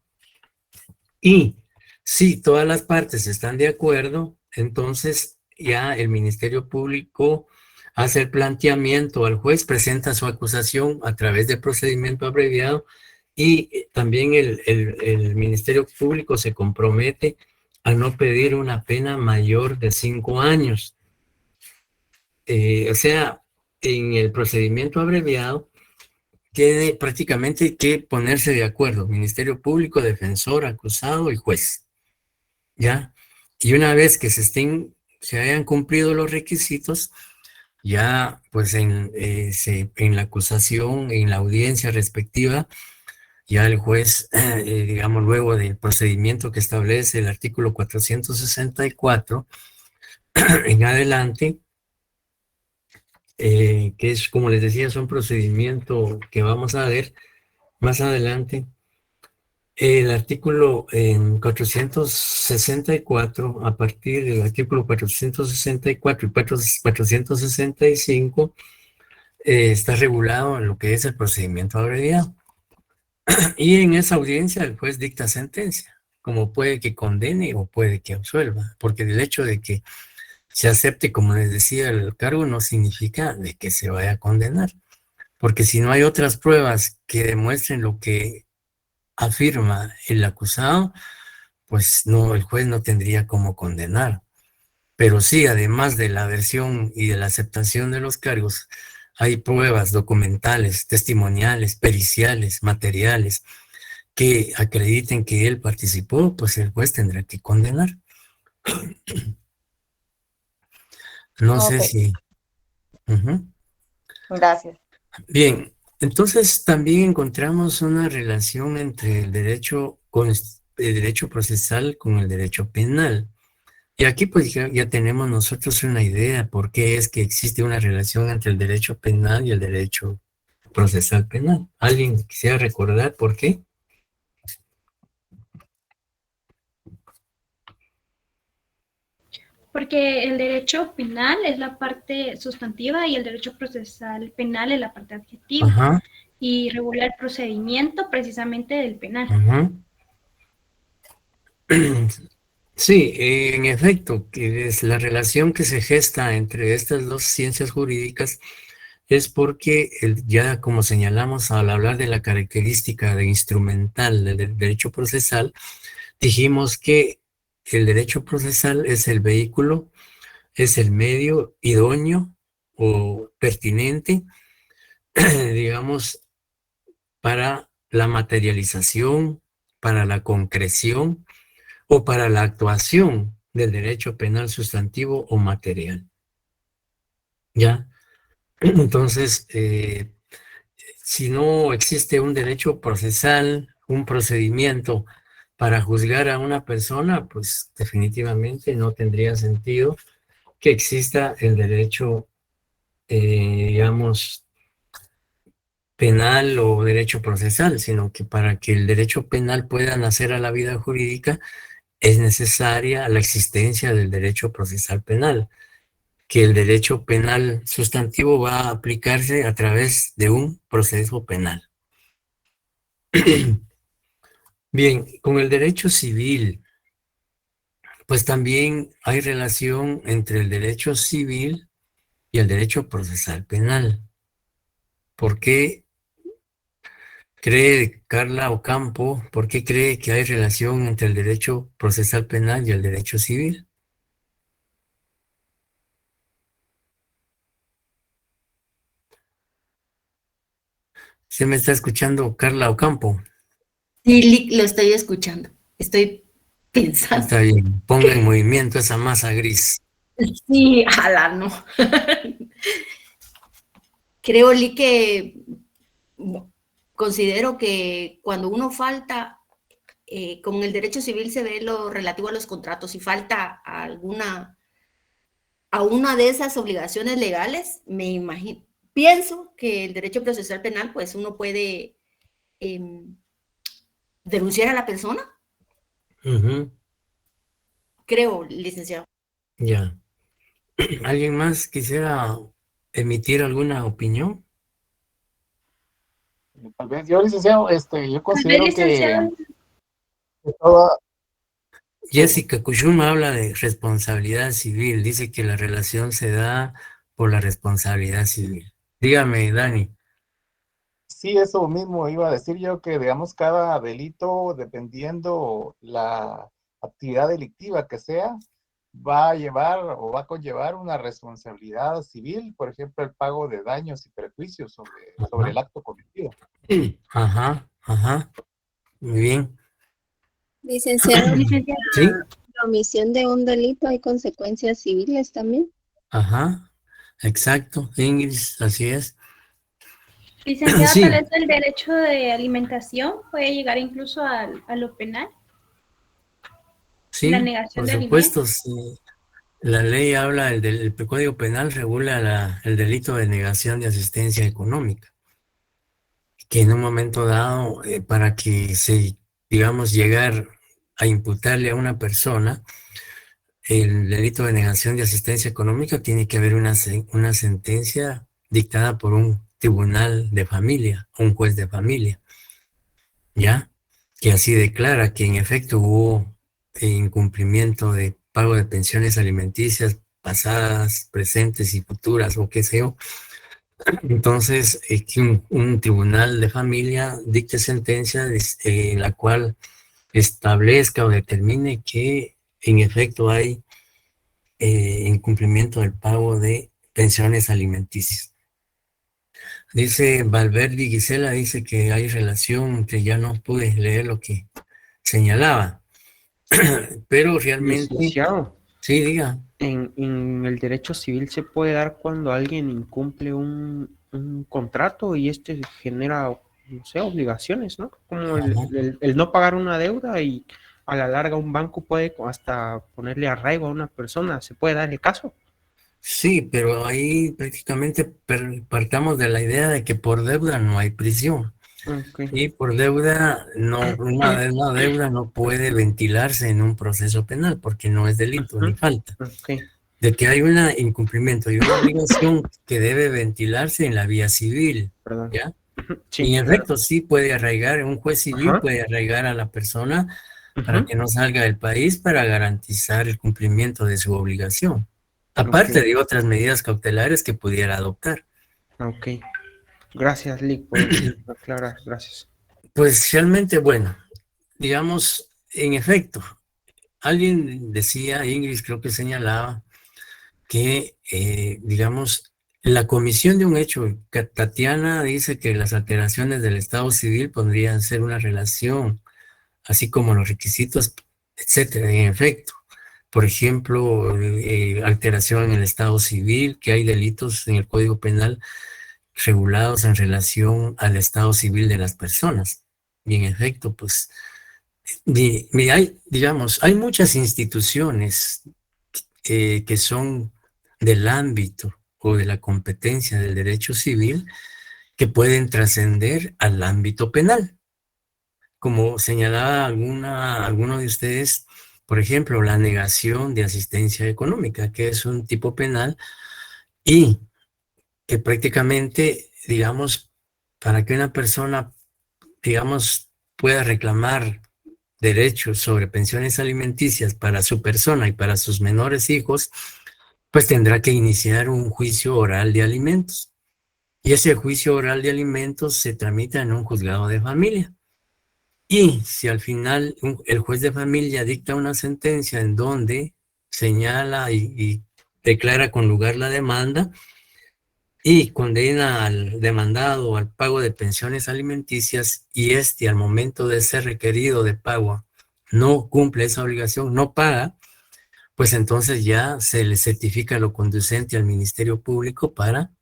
Y si todas las partes están de acuerdo, entonces ya el Ministerio Público hace el planteamiento al juez, presenta su acusación a través del procedimiento abreviado y también el Ministerio Público se compromete a no pedir una pena mayor de 5 años. O sea, en el procedimiento abreviado tiene prácticamente que ponerse de acuerdo, Ministerio Público, defensor, acusado y juez, ¿ya? Y una vez que se hayan cumplido los requisitos, ya pues en la acusación, en la audiencia respectiva, ya el juez, digamos, luego del procedimiento que establece el artículo 464, en adelante, que es, como les decía, es un procedimiento que vamos a ver más adelante. El artículo 464, a partir del artículo 464 y 465, está regulado en lo que es el procedimiento abreviado. Y en esa audiencia el juez dicta sentencia, como puede que condene o puede que absuelva, porque el hecho de que se acepte, como les decía, el cargo no significa de que se vaya a condenar, porque si no hay otras pruebas que demuestren lo que afirma el acusado, pues no, el juez no tendría cómo condenar. Pero sí, además de la versión y de la aceptación de los cargos, hay pruebas documentales, testimoniales, periciales, materiales, que acrediten que él participó, pues el juez tendrá que condenar. No sé Ok, si... Ujú. gracias. Bien, entonces también encontramos una relación entre el derecho, el derecho procesal con el derecho penal. Y aquí pues ya tenemos nosotros una idea por qué es que existe una relación entre el derecho penal y el derecho procesal penal. ¿Alguien quisiera recordar por qué? Porque el derecho penal es la parte sustantiva y el derecho procesal penal es la parte adjetiva. Ajá, Y regula el procedimiento precisamente del penal. ajá. Sí, en efecto, que es la relación que se gesta entre estas dos ciencias jurídicas es porque ya como señalamos al hablar de la característica de instrumental del derecho procesal, dijimos que el derecho procesal es el vehículo, es el medio idóneo o pertinente, digamos, para la materialización, para la concreción o para la actuación del derecho penal sustantivo o material. ¿Ya? Entonces, si no existe un derecho procesal, un procedimiento para juzgar a una persona, pues definitivamente no tendría sentido que exista el derecho, digamos, penal o derecho procesal, sino que para que el derecho penal pueda nacer a la vida jurídica es necesaria la existencia del derecho procesal penal, que el derecho penal sustantivo va a aplicarse a través de un proceso penal. Bien, con el derecho civil, pues también hay relación entre el derecho civil y el derecho procesal penal. ¿Por qué cree Carla Ocampo, por qué cree que hay relación entre el derecho procesal penal y el derecho civil? ¿Se me está escuchando, Carla Ocampo? Sí, lo estoy escuchando. Estoy pensando. Está bien, ponga en movimiento esa masa gris. Sí, ojalá no. Creo, Lee, que considero que cuando uno falta, con el derecho civil se ve lo relativo a los contratos. Si falta a una de esas obligaciones legales, pienso que el derecho procesal penal, pues uno puede denunciar a la persona. Ujú, Creo, licenciado. ya. ¿Alguien más quisiera emitir alguna opinión? Tal vez yo, licenciado, yo Tal vez, considero licenciado, que toda, Jessica Kushuma habla de responsabilidad civil, dice que la relación se da por la responsabilidad civil. Dígame, Dani. sí, eso mismo iba a decir yo, que digamos cada delito, dependiendo la actividad delictiva que sea, va a llevar o va a conllevar una responsabilidad civil, por ejemplo, el pago de daños y perjuicios sobre el acto cometido. Ajá, ajá, muy bien. Licenciado, licenciado, Sí, la omisión de un delito hay consecuencias civiles también. ajá, exacto, Ingrid, así es. licenciado, tal Sí, vez el derecho de alimentación puede llegar incluso a lo penal, la sí, negación por de supuesto, alimentos. sí. La ley habla, el Código Penal regula el delito de negación de asistencia económica, que en un momento dado, para que se, digamos, llegar a imputarle a una persona el delito de negación de asistencia económica, tiene que haber una sentencia dictada por un tribunal de familia, un juez de familia, ¿ya? Que así declara que en efecto hubo incumplimiento de pago de pensiones alimenticias pasadas, presentes y futuras, o qué sé yo. Entonces, que un tribunal de familia dicte sentencia en la cual establezca o determine que en efecto hay incumplimiento del pago de pensiones alimenticias. Dice Valverde Gisela, dice que hay relación, que ya no pude leer lo que señalaba. Pero realmente, Licenciado, sí, diga. en el derecho civil se puede dar cuando alguien incumple un contrato y este genera, no sé, obligaciones, ¿no? Como el no pagar una deuda y a la larga un banco puede hasta ponerle arraigo a una persona. ¿Se puede dar el caso? Sí, pero ahí prácticamente partamos de la idea de que por deuda no hay prisión. Ok. Y por deuda, una deuda no puede ventilarse en un proceso penal porque no es delito ni falta. Ok. De que hay un incumplimiento y una obligación que debe ventilarse en la vía civil, Perdón. ¿ya? Sí, Y en claro. efecto, sí puede arraigar, un juez civil Ajá. puede arraigar a la persona para que no salga del país para garantizar el cumplimiento de su obligación. Aparte Ok. de otras medidas cautelares que pudiera adoptar. Ok. Gracias, Lick, por aclarar. Gracias. Pues realmente, bueno, digamos, en efecto, alguien decía, Ingrid creo que señalaba, que, digamos, la comisión de un hecho, Tatiana dice que las alteraciones del Estado civil podrían ser una relación, así como los requisitos, etcétera, en efecto. Por ejemplo, alteración en el Estado civil, que hay delitos en el Código Penal regulados en relación al estado civil de las personas. Y en efecto, pues, hay, digamos, hay muchas instituciones que son del ámbito o de la competencia del derecho civil que pueden trascender al ámbito penal. Como señalaba alguno de ustedes, por ejemplo, la negación de asistencia económica, que es un tipo penal y que prácticamente, digamos, para que una persona, digamos, pueda reclamar derechos sobre pensiones alimenticias para su persona y para sus menores hijos, pues tendrá que iniciar un juicio oral de alimentos. Y ese juicio oral de alimentos se tramita en un juzgado de familia. Y si al final el juez de familia dicta una sentencia en donde señala y declara con lugar la demanda, y condena al demandado al pago de pensiones alimenticias y al momento de ser requerido de pago no cumple esa obligación, no paga, pues entonces ya se le certifica lo conducente al Ministerio Público para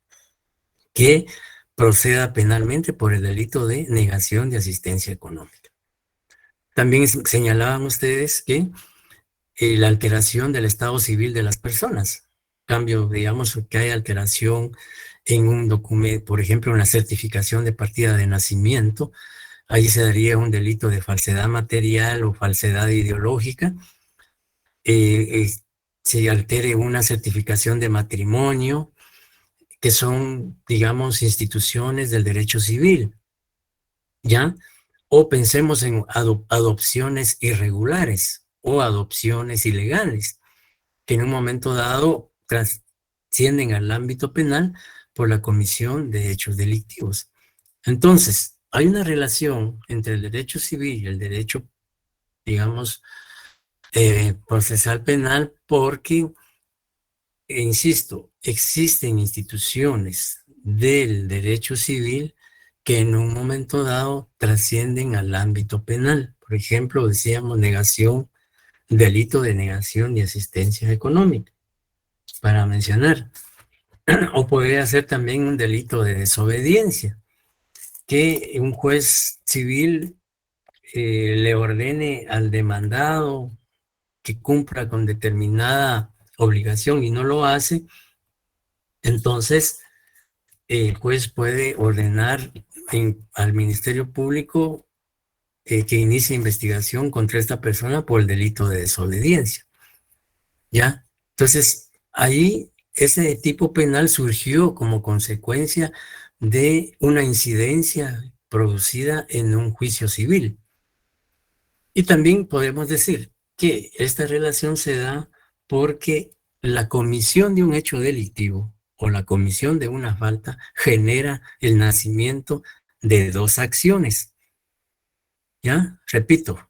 que proceda penalmente por el delito de negación de asistencia económica. También señalaban ustedes que la alteración del estado civil de las personas, cambio, digamos, que hay alteración en un documento, por ejemplo, una certificación de partida de nacimiento, ahí se daría un delito de falsedad material o falsedad ideológica. Se altere una certificación de matrimonio, que son, digamos, instituciones del derecho civil, ¿ya? O pensemos en adopciones irregulares o adopciones ilegales, que en un momento dado trascienden al ámbito penal por la comisión de hechos delictivos. Entonces, hay una relación entre el derecho civil y el derecho, digamos, procesal penal porque, insisto, existen instituciones del derecho civil que en un momento dado trascienden al ámbito penal. Por ejemplo, decíamos delito de negación de asistencia económica, para mencionar. O podría ser también un delito de desobediencia, que un juez civil le ordene al demandado que cumpla con determinada obligación y no lo hace, entonces el juez puede ordenar al Ministerio Público que inicie investigación contra esta persona por el delito de desobediencia. ¿Ya? Entonces, ahí ese tipo penal surgió como consecuencia de una incidencia producida en un juicio civil. Y también podemos decir que esta relación se da porque la comisión de un hecho delictivo o la comisión de una falta genera el nacimiento de dos acciones. ¿Ya? Repito,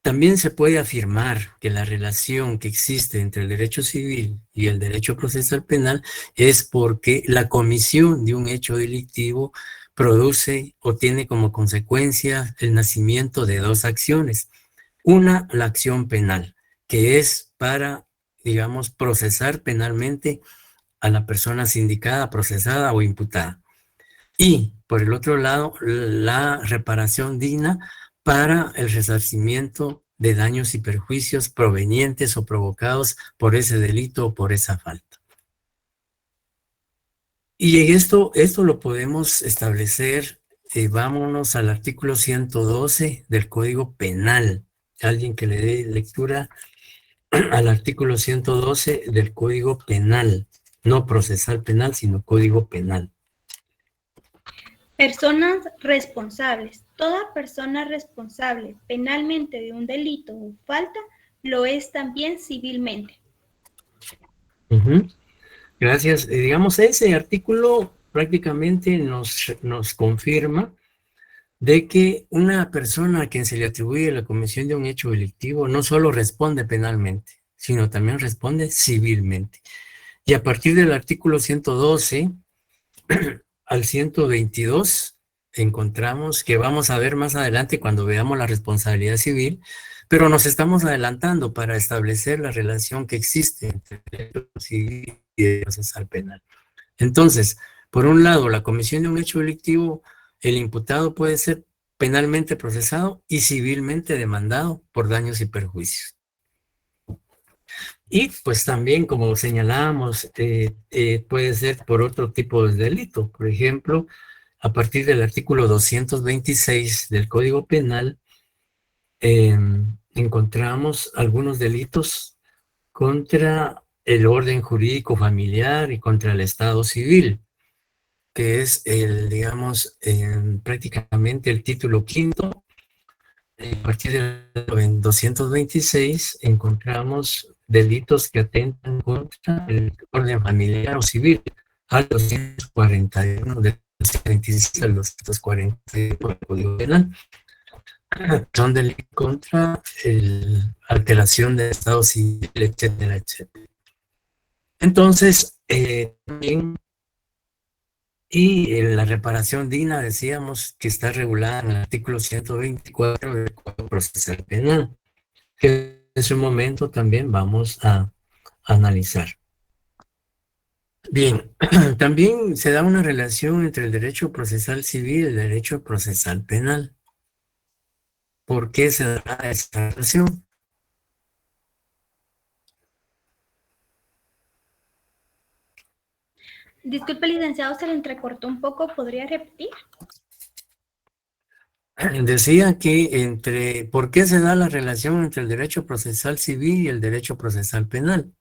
también se puede afirmar que la relación que existe entre el derecho civil y el derecho procesal penal es porque la comisión de un hecho delictivo produce o tiene como consecuencia el nacimiento de dos acciones. Una, la acción penal, que es para, digamos, procesar penalmente a la persona sindicada, procesada o imputada. Y, por el otro lado, la reparación digna para el resarcimiento de daños y perjuicios provenientes o provocados por ese delito o por esa falta. Y en esto lo podemos establecer, vámonos al artículo 112 del Código Penal. Alguien que le dé lectura al artículo 112 del Código Penal, no procesal penal, sino Código Penal. Personas responsables. Toda persona responsable penalmente de un delito o falta lo es también civilmente. Gracias. Digamos, ese artículo prácticamente nos confirma de que una persona a quien se le atribuye la comisión de un hecho delictivo no solo responde penalmente, sino también responde civilmente. Y a partir del artículo 112 al 122 encontramos que vamos a ver más adelante cuando veamos la responsabilidad civil, pero nos estamos adelantando para establecer la relación que existe entre el derecho civil y el procesal penal. Entonces, por un lado, la comisión de un hecho delictivo, el imputado puede ser penalmente procesado y civilmente demandado por daños y perjuicios. Y pues también, como señalábamos, puede ser por otro tipo de delito. Por ejemplo, a partir del artículo 226 del Código Penal, encontramos algunos delitos contra el orden jurídico familiar y contra el Estado civil, que es digamos, prácticamente el título quinto. A partir del 226 encontramos delitos que atentan contra el orden familiar o civil, al 241 del 226 al 241 del Código Penal. Son delitos contra la alteración del Estado civil, etcétera, etcétera. Entonces, también, y la reparación digna, decíamos que está regulada en el artículo 124 del Código Procesal Penal, que en su momento también vamos a analizar. Bien, también se da una relación entre el derecho procesal civil y el derecho procesal penal. ¿Por qué se da esta relación? Disculpe, licenciado, se le entrecortó un poco, ¿podría repetir? Decía que ¿por qué se da la relación entre el derecho procesal civil y el derecho procesal penal?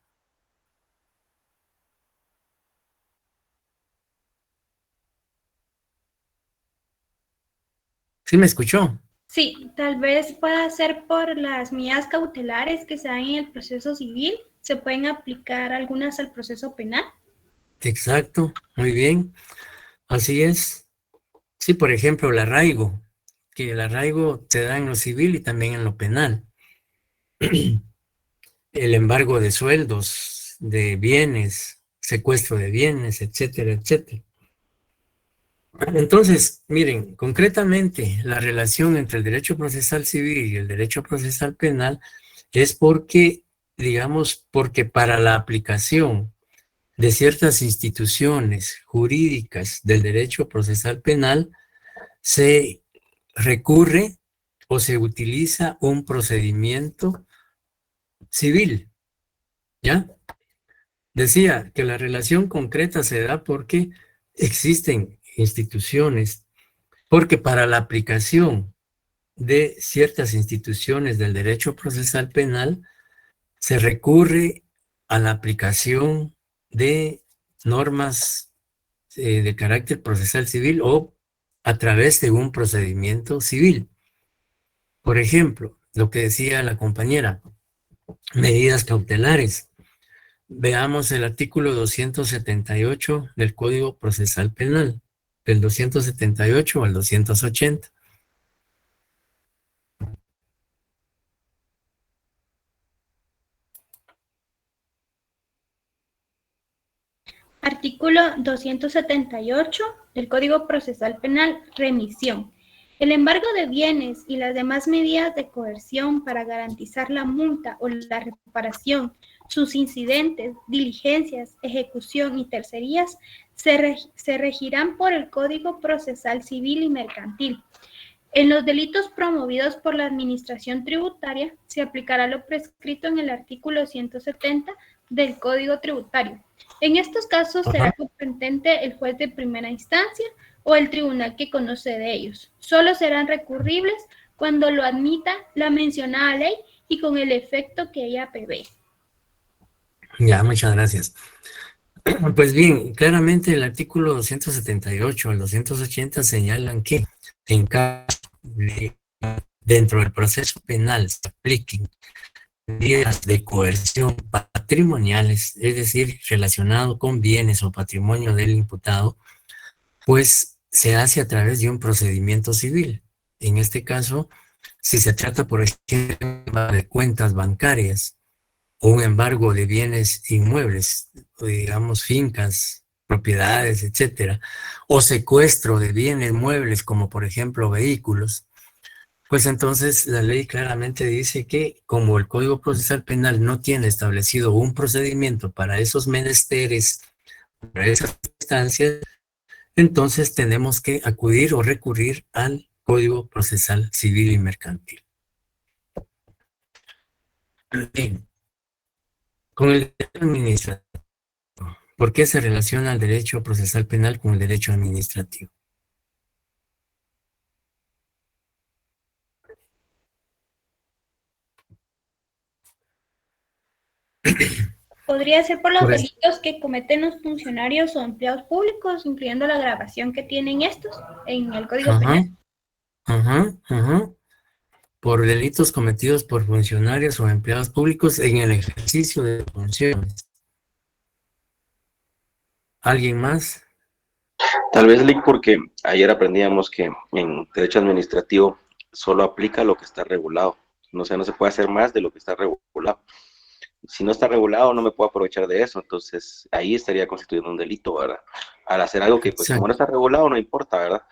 ¿Sí me escuchó? Sí, tal vez pueda ser por las medidas cautelares que se dan en el proceso civil. ¿Se pueden aplicar algunas al proceso penal? Exacto, muy bien. Así es. Sí, por ejemplo, el arraigo, que el arraigo se da en lo civil y también en lo penal. El embargo de sueldos, de bienes, secuestro de bienes, etcétera, etcétera. Entonces, miren, concretamente la relación entre el derecho procesal civil y el derecho procesal penal es porque, digamos, porque para la aplicación de ciertas instituciones jurídicas del derecho procesal penal se recurre o se utiliza un procedimiento civil, ¿ya? Decía que la relación concreta se da porque existen instituciones, porque para la aplicación de ciertas instituciones del derecho procesal penal se recurre a la aplicación de normas de carácter procesal civil o a través de un procedimiento civil. Por ejemplo, lo que decía la compañera, medidas cautelares. Veamos el artículo 278 del Código Procesal Penal, del 278 al 280. Artículo 278 del Código Procesal Penal, remisión. El embargo de bienes y las demás medidas de coerción para garantizar la multa o la reparación, sus incidentes, diligencias, ejecución y tercerías se regirán por el Código Procesal Civil y Mercantil. En los delitos promovidos por la Administración Tributaria se aplicará lo prescrito en el artículo 170 del Código Tributario. En estos casos será competente el juez de primera instancia o el tribunal que conoce de ellos. Solo serán recurribles cuando lo admita la mencionada ley y con el efecto que ella prevé. Ya, muchas gracias. Pues bien, claramente el artículo 278 al 280 señalan que en caso de, dentro del proceso penal se apliquen medidas de coerción patrimoniales, es decir, relacionado con bienes o patrimonio del imputado, pues se hace a través de un procedimiento civil. En este caso, si se trata, por ejemplo, de cuentas bancarias o un embargo de bienes inmuebles, digamos fincas, propiedades, etcétera, o secuestro de bienes muebles como por ejemplo vehículos, pues entonces la ley claramente dice que como el Código Procesal Penal no tiene establecido un procedimiento para esos menesteres, para esas instancias, entonces tenemos que acudir o recurrir al Código Procesal Civil y Mercantil. Bien. Con el derecho administrativo, ¿por qué se relaciona el derecho procesal penal con el derecho administrativo? Podría ser por los Por eso. delitos que cometen los funcionarios o empleados públicos, incluyendo la grabación que tienen estos en el Código Penal. Por delitos cometidos por funcionarios o empleados públicos en el ejercicio de funciones. ¿Alguien más? Tal vez, Lick, porque ayer aprendíamos que en derecho administrativo solo aplica lo que está regulado. No sé, no se puede hacer más de lo que está regulado. Si no está regulado, no me puedo aprovechar de eso. Entonces, ahí estaría constituyendo un delito, ¿verdad? Al hacer algo que, pues, como no está regulado, no importa, ¿verdad?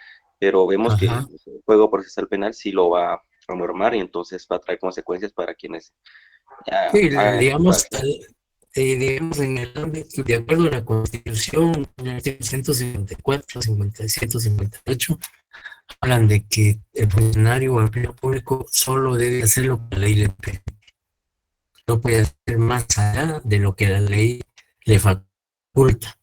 Pero vemos que el Código Procesal Penal sí lo va a normar y entonces va a traer consecuencias para quienes ya Sí, hagan digamos, digamos en el ámbito, de acuerdo a la Constitución, en el artículo 154, 158, hablan de que el funcionario o empleado público solo debe hacer lo que la ley le permite. No puede hacer más allá de lo que la ley le faculta.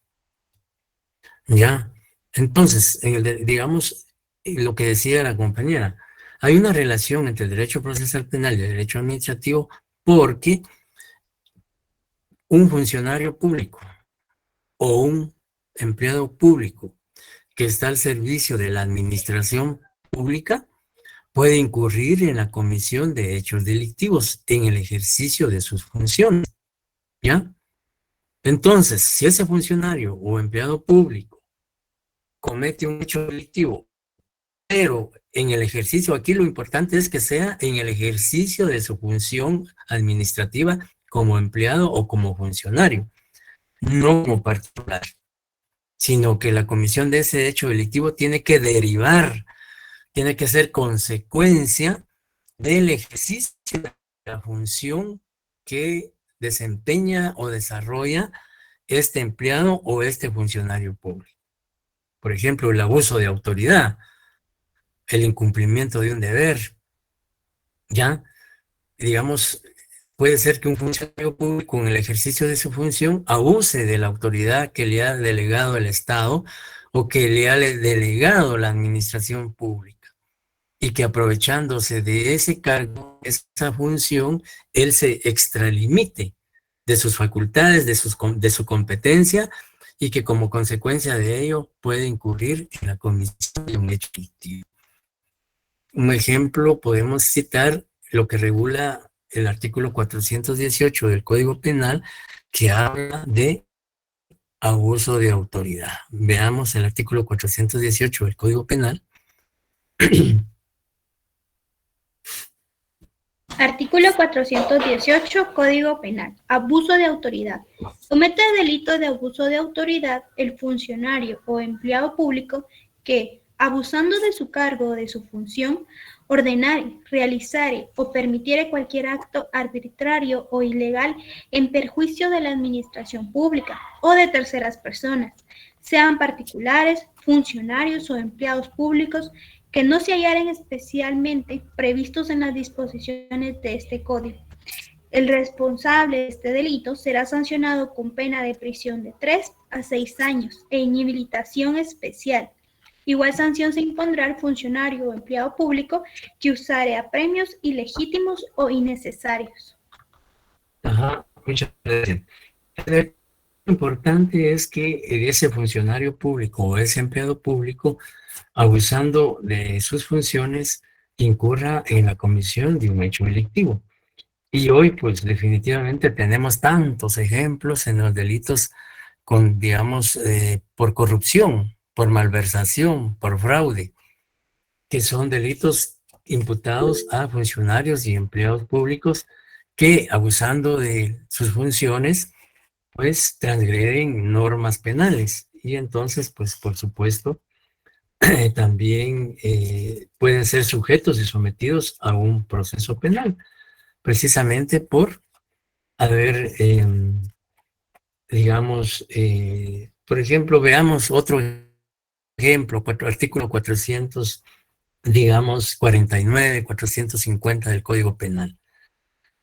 ¿Ya? Entonces, digamos, lo que decía la compañera, hay una relación entre el derecho procesal penal y el derecho administrativo porque un funcionario público o un empleado público que está al servicio de la administración pública puede incurrir en la comisión de hechos delictivos en el ejercicio de sus funciones, ¿ya? Entonces, si ese funcionario o empleado público comete un hecho delictivo, pero en el ejercicio, aquí lo importante es que sea en el ejercicio de su función administrativa como empleado o como funcionario, no como particular, sino que la comisión de ese hecho delictivo tiene que derivar, tiene que ser consecuencia del ejercicio de la función que desempeña o desarrolla este empleado o este funcionario público. Por ejemplo, el abuso de autoridad, el incumplimiento de un deber, ¿ya? Digamos, puede ser que un funcionario público en el ejercicio de su función abuse de la autoridad que le ha delegado el Estado o que le ha delegado la administración pública y que aprovechándose de ese cargo, esa función, él se extralimite de sus facultades, de su competencia y que como consecuencia de ello puede incurrir en la comisión de un hecho delictivo. Un ejemplo, podemos citar lo que regula el artículo 418 del Código Penal, que habla de abuso de autoridad. Veamos el artículo 418 del Código Penal. Artículo 418, Código Penal. Abuso de autoridad. Comete delito de abuso de autoridad el funcionario o empleado público que, abusando de su cargo o de su función, ordenare, realizare o permitiere cualquier acto arbitrario o ilegal en perjuicio de la administración pública o de terceras personas, sean particulares, funcionarios o empleados públicos, que no se hallaren especialmente previstos en las disposiciones de este código. El responsable de este delito será sancionado con pena de prisión de 3 a 6 años e inhabilitación especial. Igual sanción se impondrá al funcionario o empleado público que usare apremios ilegítimos o innecesarios. Ajá, muchas gracias. Lo importante es que ese funcionario público o ese empleado público, abusando de sus funciones, incurra en la comisión de un hecho delictivo. Y hoy, pues, definitivamente tenemos tantos ejemplos en los delitos con, digamos, por corrupción, por malversación, por fraude, que son delitos imputados a funcionarios y empleados públicos que, abusando de sus funciones, pues transgreden normas penales. Y entonces, pues, por supuesto, también pueden ser sujetos y sometidos a un proceso penal, precisamente por haber, digamos, por ejemplo, veamos otro ejemplo, artículo 400, digamos, 49, 450 del Código Penal,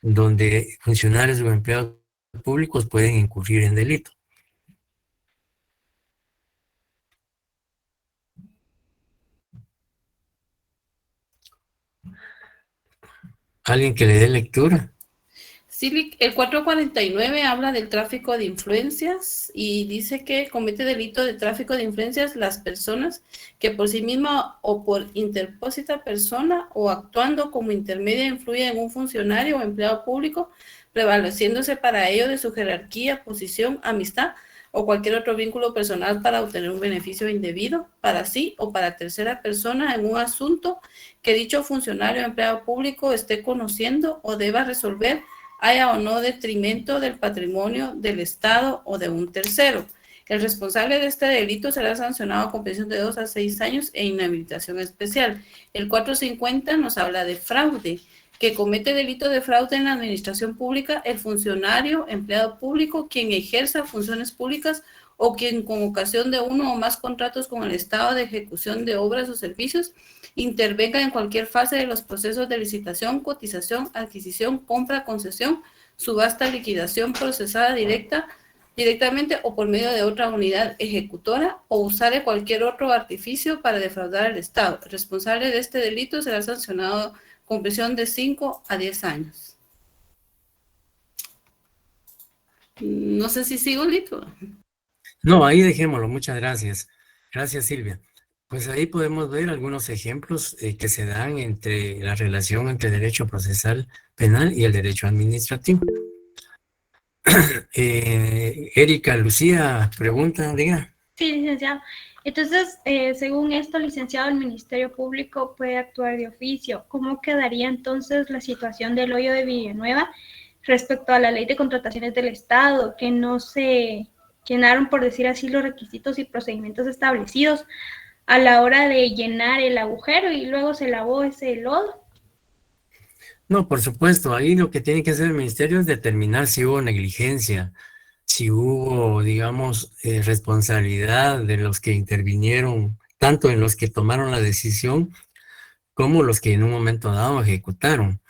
donde funcionarios o empleados públicos pueden incurrir en delito. ¿Alguien que le dé lectura? Sí, el 449 habla del tráfico de influencias y dice que comete delito de tráfico de influencias las personas que por sí misma o por interpósita persona o actuando como intermedia influyen en un funcionario o empleado público, prevaleciéndose para ello de su jerarquía, posición, amistad o cualquier otro vínculo personal para obtener un beneficio indebido para sí o para tercera persona en un asunto que dicho funcionario o empleado público esté conociendo o deba resolver, haya o no detrimento del patrimonio del Estado o de un tercero. El responsable de este delito será sancionado con prisión de 2 a 6 años e inhabilitación especial. El 450 nos habla de fraude, que comete delito de fraude en la administración pública el funcionario, empleado público, quien ejerza funciones públicas o quien con ocasión de uno o más contratos con el Estado de ejecución de obras o servicios intervenga en cualquier fase de los procesos de licitación, cotización, adquisición, compra, concesión, subasta, liquidación procesada directamente o por medio de otra unidad ejecutora o usar cualquier otro artificio para defraudar al Estado. El responsable de este delito será sancionado con prisión de 5 a 10 años. No sé si sigo, Lito. No, ahí dejémoslo, muchas gracias. Gracias, Silvia. Pues ahí podemos ver algunos ejemplos que se dan entre la relación entre el derecho procesal penal y el derecho administrativo. Erika, Lucía, pregunta, diga. Sí, licenciado. Entonces, según esto, licenciado, el Ministerio Público puede actuar de oficio. ¿Cómo quedaría entonces la situación del hoyo de Villanueva respecto a la ley de contrataciones del Estado, que no se llenaron, por decir así, los requisitos y procedimientos establecidos a la hora de llenar el agujero y luego se lavó ese lodo? No, por supuesto, ahí lo que tiene que hacer el Ministerio es determinar si hubo negligencia, si hubo, digamos, responsabilidad de los que intervinieron, tanto en los que tomaron la decisión como los que en un momento dado ejecutaron.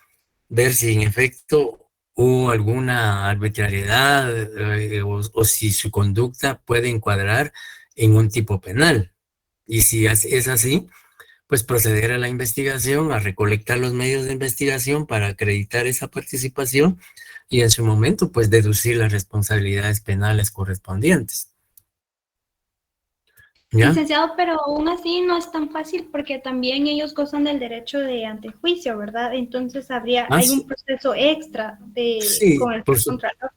Ver si en efecto hubo alguna arbitrariedad o si su conducta puede encuadrar en un tipo penal. Y si es así, pues proceder a la investigación, a recolectar los medios de investigación para acreditar esa participación y en su momento, pues deducir las responsabilidades penales correspondientes. ¿Ya? Licenciado, pero aún así no es tan fácil porque también ellos gozan del derecho de antejuicio, ¿verdad? Entonces hay un proceso extra Sí, con el contralor.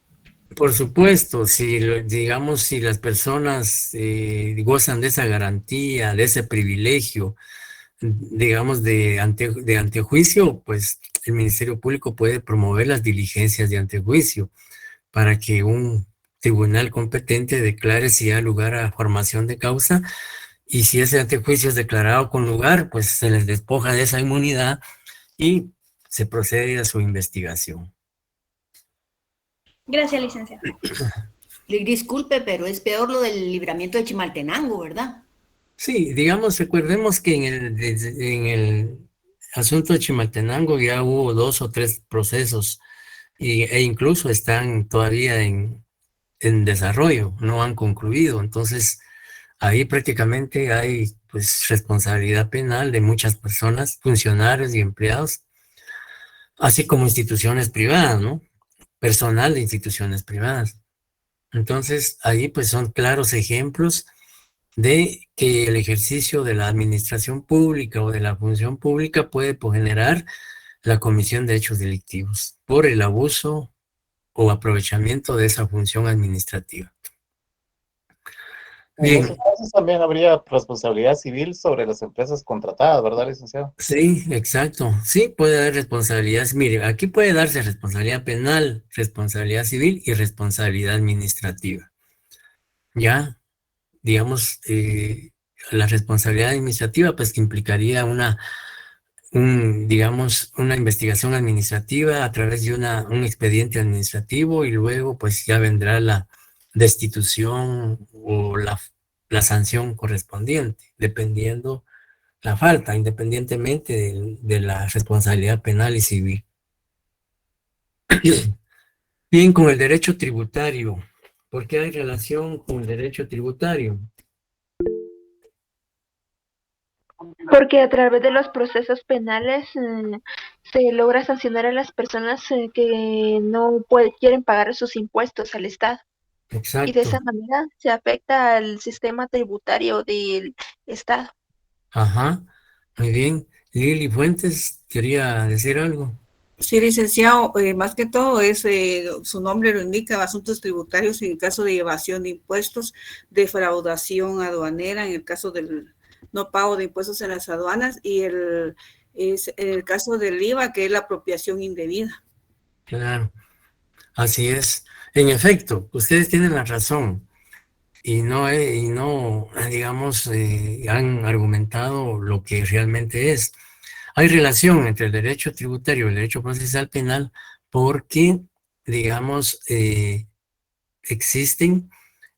Por supuesto, si las personas gozan de esa garantía, de ese privilegio digamos, de antejuicio, pues el Ministerio Público puede promover las diligencias de antejuicio para que un tribunal competente declare si hay lugar a formación de causa, y si ese antejuicio es declarado con lugar, pues se les despoja de esa inmunidad y se procede a su investigación. Gracias, licenciado. Disculpe, pero es peor lo del libramiento de Chimaltenango, ¿verdad? Sí, digamos, recordemos que en el asunto de Chimaltenango ya hubo 2 o 3 procesos e incluso están todavía en desarrollo, no han concluido. Entonces, ahí prácticamente hay pues responsabilidad penal de muchas personas, funcionarios y empleados, así como instituciones privadas, ¿no? Personal de instituciones privadas. Entonces, ahí pues son claros ejemplos de que el ejercicio de la administración pública o de la función pública puede generar la comisión de hechos delictivos por el abuso o aprovechamiento de esa función administrativa. En Bien. esos casos también habría responsabilidad civil sobre las empresas contratadas, ¿verdad, licenciado? Sí, exacto. Sí, puede haber responsabilidades. Mire, aquí puede darse responsabilidad penal, responsabilidad civil y responsabilidad administrativa. Ya, digamos, la responsabilidad administrativa, pues que implicaría digamos, una investigación administrativa a través de un expediente administrativo, y luego pues ya vendrá la destitución o la sanción correspondiente, dependiendo la falta, independientemente de la responsabilidad penal y civil. Bien, con el derecho tributario. ¿Por qué hay relación con el derecho tributario? Porque a través de los procesos penales se logra sancionar a las personas que no quieren pagar sus impuestos al Estado. Exacto. Y de esa manera se afecta al sistema tributario del Estado. Ajá, muy bien. Lili Fuentes, ¿quería decir algo? Sí, licenciado, más que todo su nombre lo indica, asuntos tributarios en el caso de evasión de impuestos, defraudación aduanera en el caso del no pago de impuestos en las aduanas, y es el caso del IVA, que es la apropiación indebida. Claro, así es. En efecto, ustedes tienen la razón y no, digamos, han argumentado lo que realmente es. Hay relación entre el derecho tributario y el derecho procesal penal porque, digamos, existen,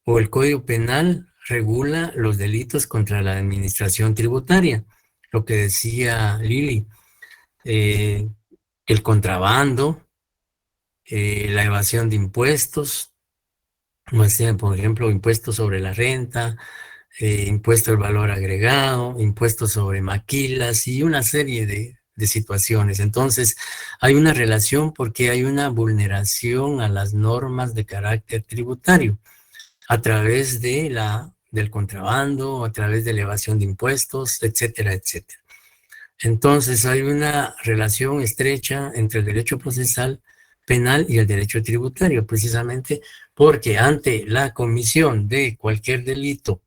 o el Código Penal regula los delitos contra la administración tributaria, lo que decía Lili, el contrabando, la evasión de impuestos, por ejemplo, impuestos sobre la renta, impuesto al valor agregado, impuestos sobre maquilas y una serie de situaciones. Entonces, hay una relación porque hay una vulneración a las normas de carácter tributario a través del contrabando, a través de la evasión de impuestos, etcétera, etcétera. Entonces, hay una relación estrecha entre el derecho procesal penal y el derecho tributario, precisamente porque ante la comisión de cualquier delito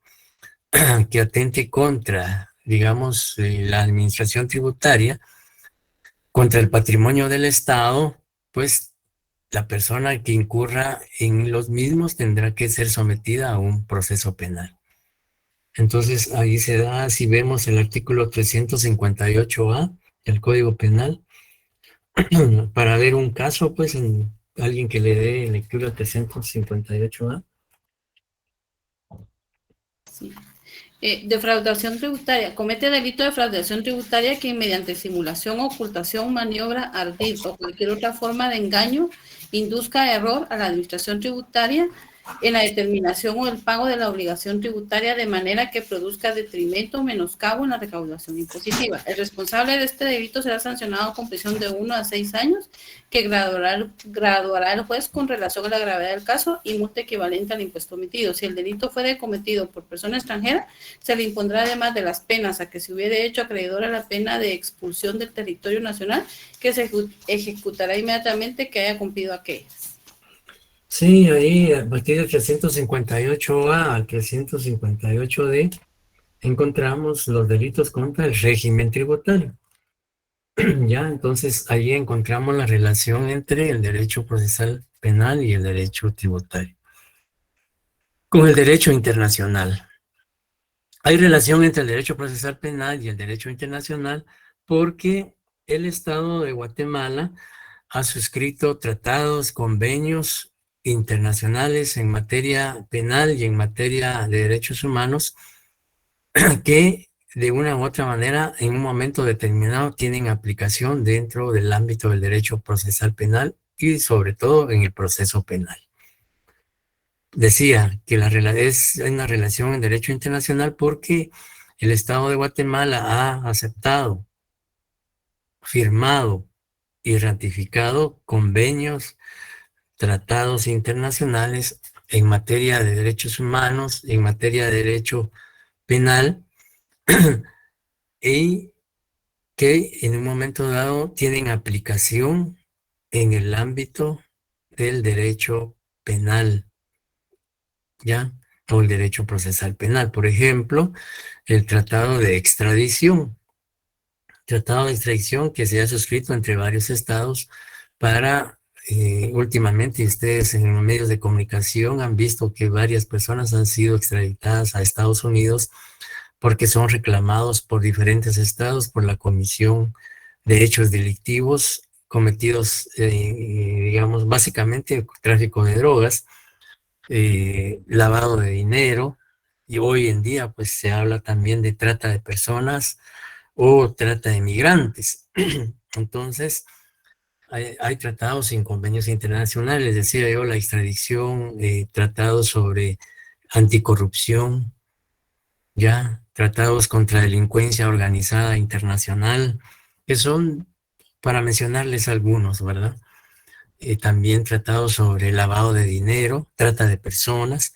que atente contra, digamos, la administración tributaria, contra el patrimonio del Estado, pues la persona que incurra en los mismos tendrá que ser sometida a un proceso penal. Entonces, ahí se da, si vemos el artículo 358A del Código Penal, para ver un caso, pues, en alguien que le dé lectura al 358A. Sí. Defraudación tributaria. Comete delito de defraudación tributaria quien mediante simulación, ocultación, maniobra, ardid o cualquier otra forma de engaño induzca a error a la administración tributaria en la determinación o el pago de la obligación tributaria de manera que produzca detrimento o menoscabo en la recaudación impositiva. El responsable de este delito será sancionado con prisión de 1 a 6 años que graduará el juez con relación a la gravedad del caso y multa equivalente al impuesto omitido. Si el delito fuere cometido por persona extranjera, se le impondrá además de las penas a que se hubiere hecho acreedora la pena de expulsión del territorio nacional, que se ejecutará inmediatamente que haya cumplido aquellas. Sí, ahí a partir del 358A al 358D encontramos los delitos contra el régimen tributario. Ya, entonces ahí encontramos la relación entre el derecho procesal penal y el derecho tributario. Con el derecho internacional. Hay relación entre el derecho procesal penal y el derecho internacional porque el Estado de Guatemala ha suscrito tratados, convenios internacionales en materia penal y en materia de derechos humanos que de una u otra manera en un momento determinado tienen aplicación dentro del ámbito del derecho procesal penal y sobre todo en el proceso penal. Decía que es una relación en derecho internacional porque el Estado de Guatemala ha aceptado, firmado y ratificado convenios, tratados internacionales en materia de derechos humanos, en materia de derecho penal, y que en un momento dado tienen aplicación en el ámbito del derecho penal, ¿ya? O el derecho procesal penal. Por ejemplo, el tratado de extradición. Tratado de extradición que se ha suscrito entre varios estados para, últimamente ustedes en los medios de comunicación han visto que varias personas han sido extraditadas a Estados Unidos porque son reclamados por diferentes estados por la comisión de hechos delictivos cometidos, digamos, básicamente tráfico de drogas, lavado de dinero, y hoy en día pues se habla también de trata de personas o trata de migrantes. Entonces, hay tratados y convenios internacionales, decía yo, la extradición, tratados sobre anticorrupción, ya, tratados contra delincuencia organizada internacional, que son, para mencionarles algunos, ¿verdad? También tratados sobre lavado de dinero, trata de personas,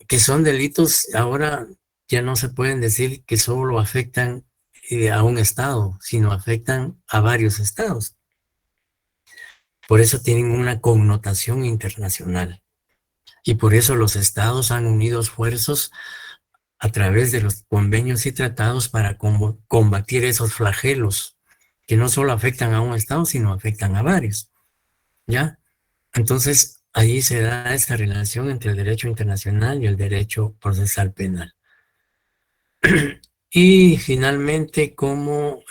que son delitos, ahora ya no se pueden decir que solo afectan a un estado, sino afectan a varios estados. Por eso tienen una connotación internacional. Y por eso los estados han unido esfuerzos a través de los convenios y tratados para combatir esos flagelos que no solo afectan a un estado, sino afectan a varios. ¿Ya? Entonces, ahí se da esta relación entre el derecho internacional y el derecho procesal penal. Y finalmente, como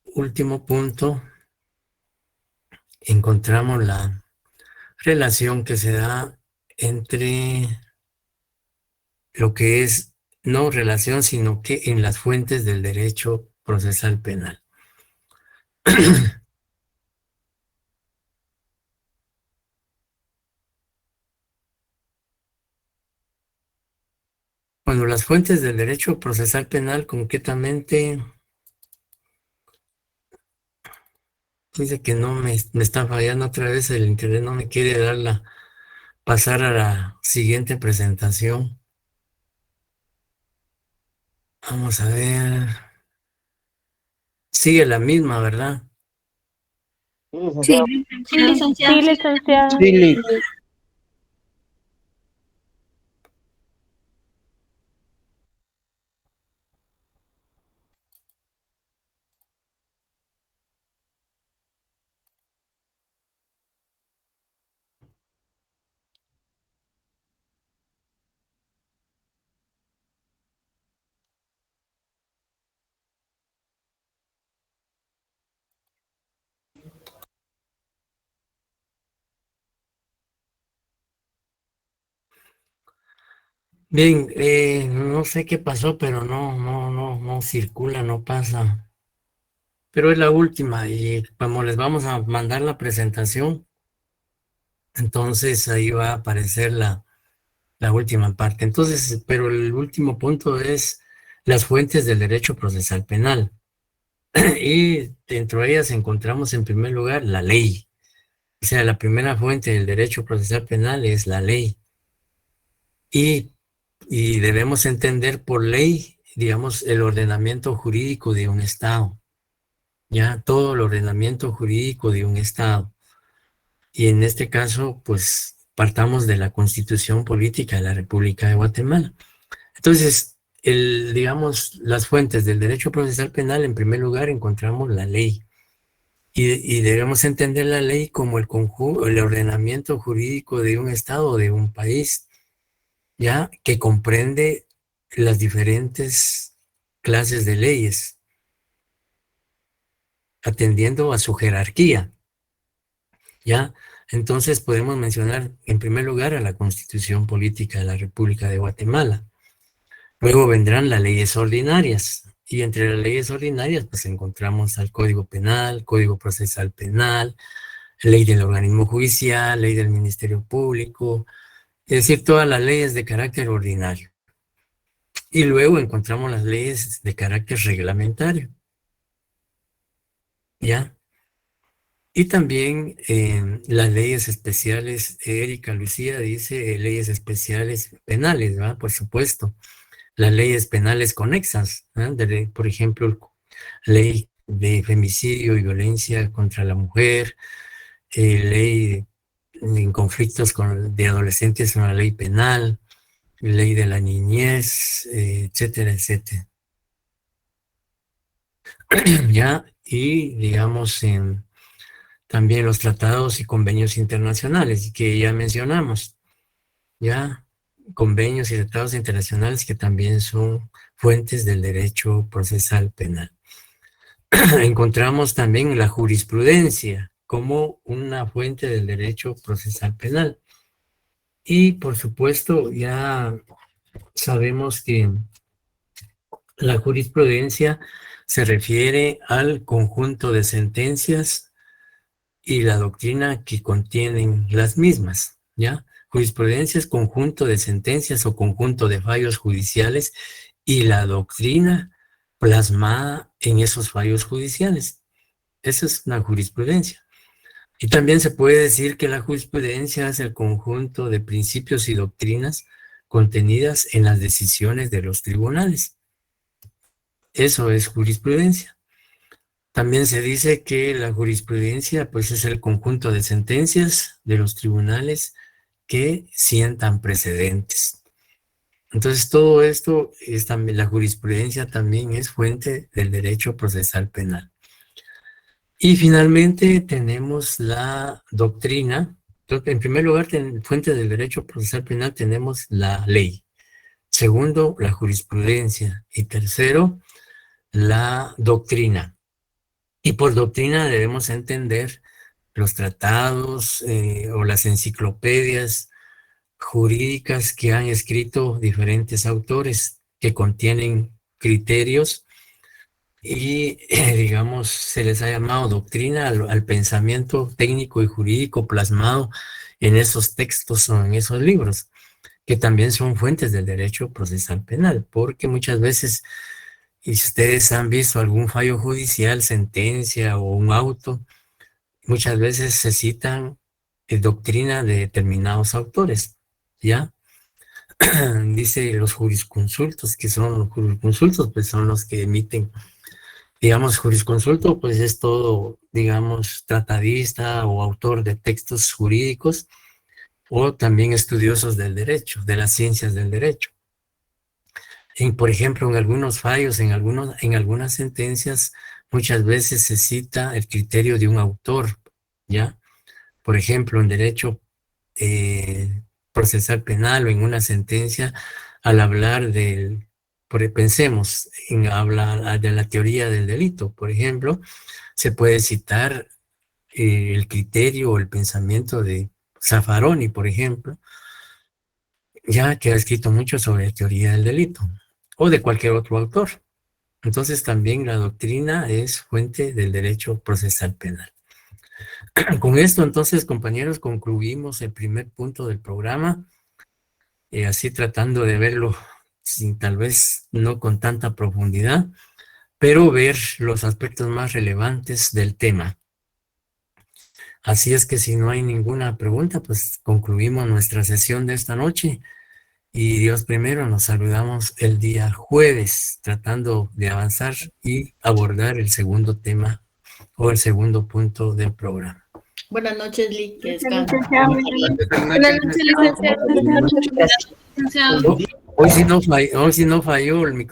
último punto, encontramos la relación que se da entre lo que es, no relación, sino que en las fuentes del derecho procesal penal. Bueno, las fuentes del derecho procesal penal concretamente, dice que no me está fallando otra vez el internet, no me quiere dar pasar a la siguiente presentación. Vamos a ver. Sigue la misma, ¿verdad? Sí, licenciado. Sí, licenciado. Sí, Bien, no sé qué pasó, pero no circula, no pasa. Pero es la última y como les vamos a mandar la presentación, entonces ahí va a aparecer la última parte. Entonces, pero el último punto es las fuentes del derecho procesal penal. Y dentro de ellas encontramos en primer lugar la ley. O sea, la primera fuente del derecho procesal penal es la ley. Y debemos entender por ley, digamos, el ordenamiento jurídico de un Estado. Ya, todo el ordenamiento jurídico de un Estado. Y en este caso, pues, partamos de la Constitución Política de la República de Guatemala. Entonces, digamos, las fuentes del derecho procesal penal, en primer lugar, encontramos la ley. Y debemos entender la ley como el ordenamiento jurídico de un Estado o de un país, ya que comprende las diferentes clases de leyes, atendiendo a su jerarquía, ¿ya? Entonces podemos mencionar en primer lugar a la Constitución Política de la República de Guatemala. Luego vendrán las leyes ordinarias, y entre las leyes ordinarias pues encontramos al Código Penal, Código Procesal Penal, Ley del Organismo Judicial, Ley del Ministerio Público, es decir, todas las leyes de carácter ordinario. Y luego encontramos las leyes de carácter reglamentario, ¿ya? Y también las leyes especiales, Erika Lucía dice leyes especiales penales, ¿verdad? Por supuesto. Las leyes penales conexas, ¿eh? Por ejemplo, ley de femicidio y violencia contra la mujer, ley en conflictos de adolescentes con la ley penal, ley de la niñez, etcétera, etcétera. Ya, y digamos, también los tratados y convenios internacionales que ya mencionamos, ya, convenios y tratados internacionales que también son fuentes del derecho procesal penal. Encontramos también la jurisprudencia como una fuente del derecho procesal penal. Y por supuesto ya sabemos que la jurisprudencia se refiere al conjunto de sentencias y la doctrina que contienen las mismas, ¿ya? Jurisprudencia es conjunto de sentencias o conjunto de fallos judiciales y la doctrina plasmada en esos fallos judiciales. Esa es una jurisprudencia. Y también se puede decir que la jurisprudencia es el conjunto de principios y doctrinas contenidas en las decisiones de los tribunales. Eso es jurisprudencia. También se dice que la jurisprudencia pues, es el conjunto de sentencias de los tribunales que sientan precedentes. Entonces todo esto es también, la jurisprudencia también es fuente del derecho procesal penal. Y finalmente tenemos la doctrina. En primer lugar, fuente del derecho procesal penal tenemos la ley. Segundo, la jurisprudencia. Y tercero, la doctrina. Y por doctrina debemos entender los tratados o las enciclopedias jurídicas que han escrito diferentes autores que contienen criterios y, digamos, se les ha llamado doctrina al pensamiento técnico y jurídico plasmado en esos textos o en esos libros, que también son fuentes del derecho procesal penal, porque muchas veces, y si ustedes han visto algún fallo judicial, sentencia o un auto, muchas veces se citan doctrina de determinados autores, ¿ya? Dice los jurisconsultos, que son los jurisconsultos, pues son los que emiten, digamos, jurisconsulto, pues es todo, digamos, tratadista o autor de textos jurídicos, o también estudiosos del derecho, de las ciencias del derecho. Por ejemplo, en algunos fallos, en algunas sentencias, muchas veces se cita el criterio de un autor, ¿ya? Por ejemplo, en derecho procesal penal o en una sentencia, al hablar pensemos en hablar de la teoría del delito, por ejemplo, se puede citar el criterio o el pensamiento de Zaffaroni, por ejemplo, ya que ha escrito mucho sobre la teoría del delito, o de cualquier otro autor. Entonces también la doctrina es fuente del derecho procesal penal. Con esto entonces, compañeros, concluimos el primer punto del programa, así tratando de verlo tal vez no con tanta profundidad, pero ver los aspectos más relevantes del tema. Así es que si no hay ninguna pregunta, pues concluimos nuestra sesión de esta noche. Y Dios primero, nos saludamos el día jueves, tratando de avanzar y abordar el segundo tema o el segundo punto del programa. Buenas noches, Lick, que descanse. Buenas noches, licenciado. Hoy sí no falló el micrófono.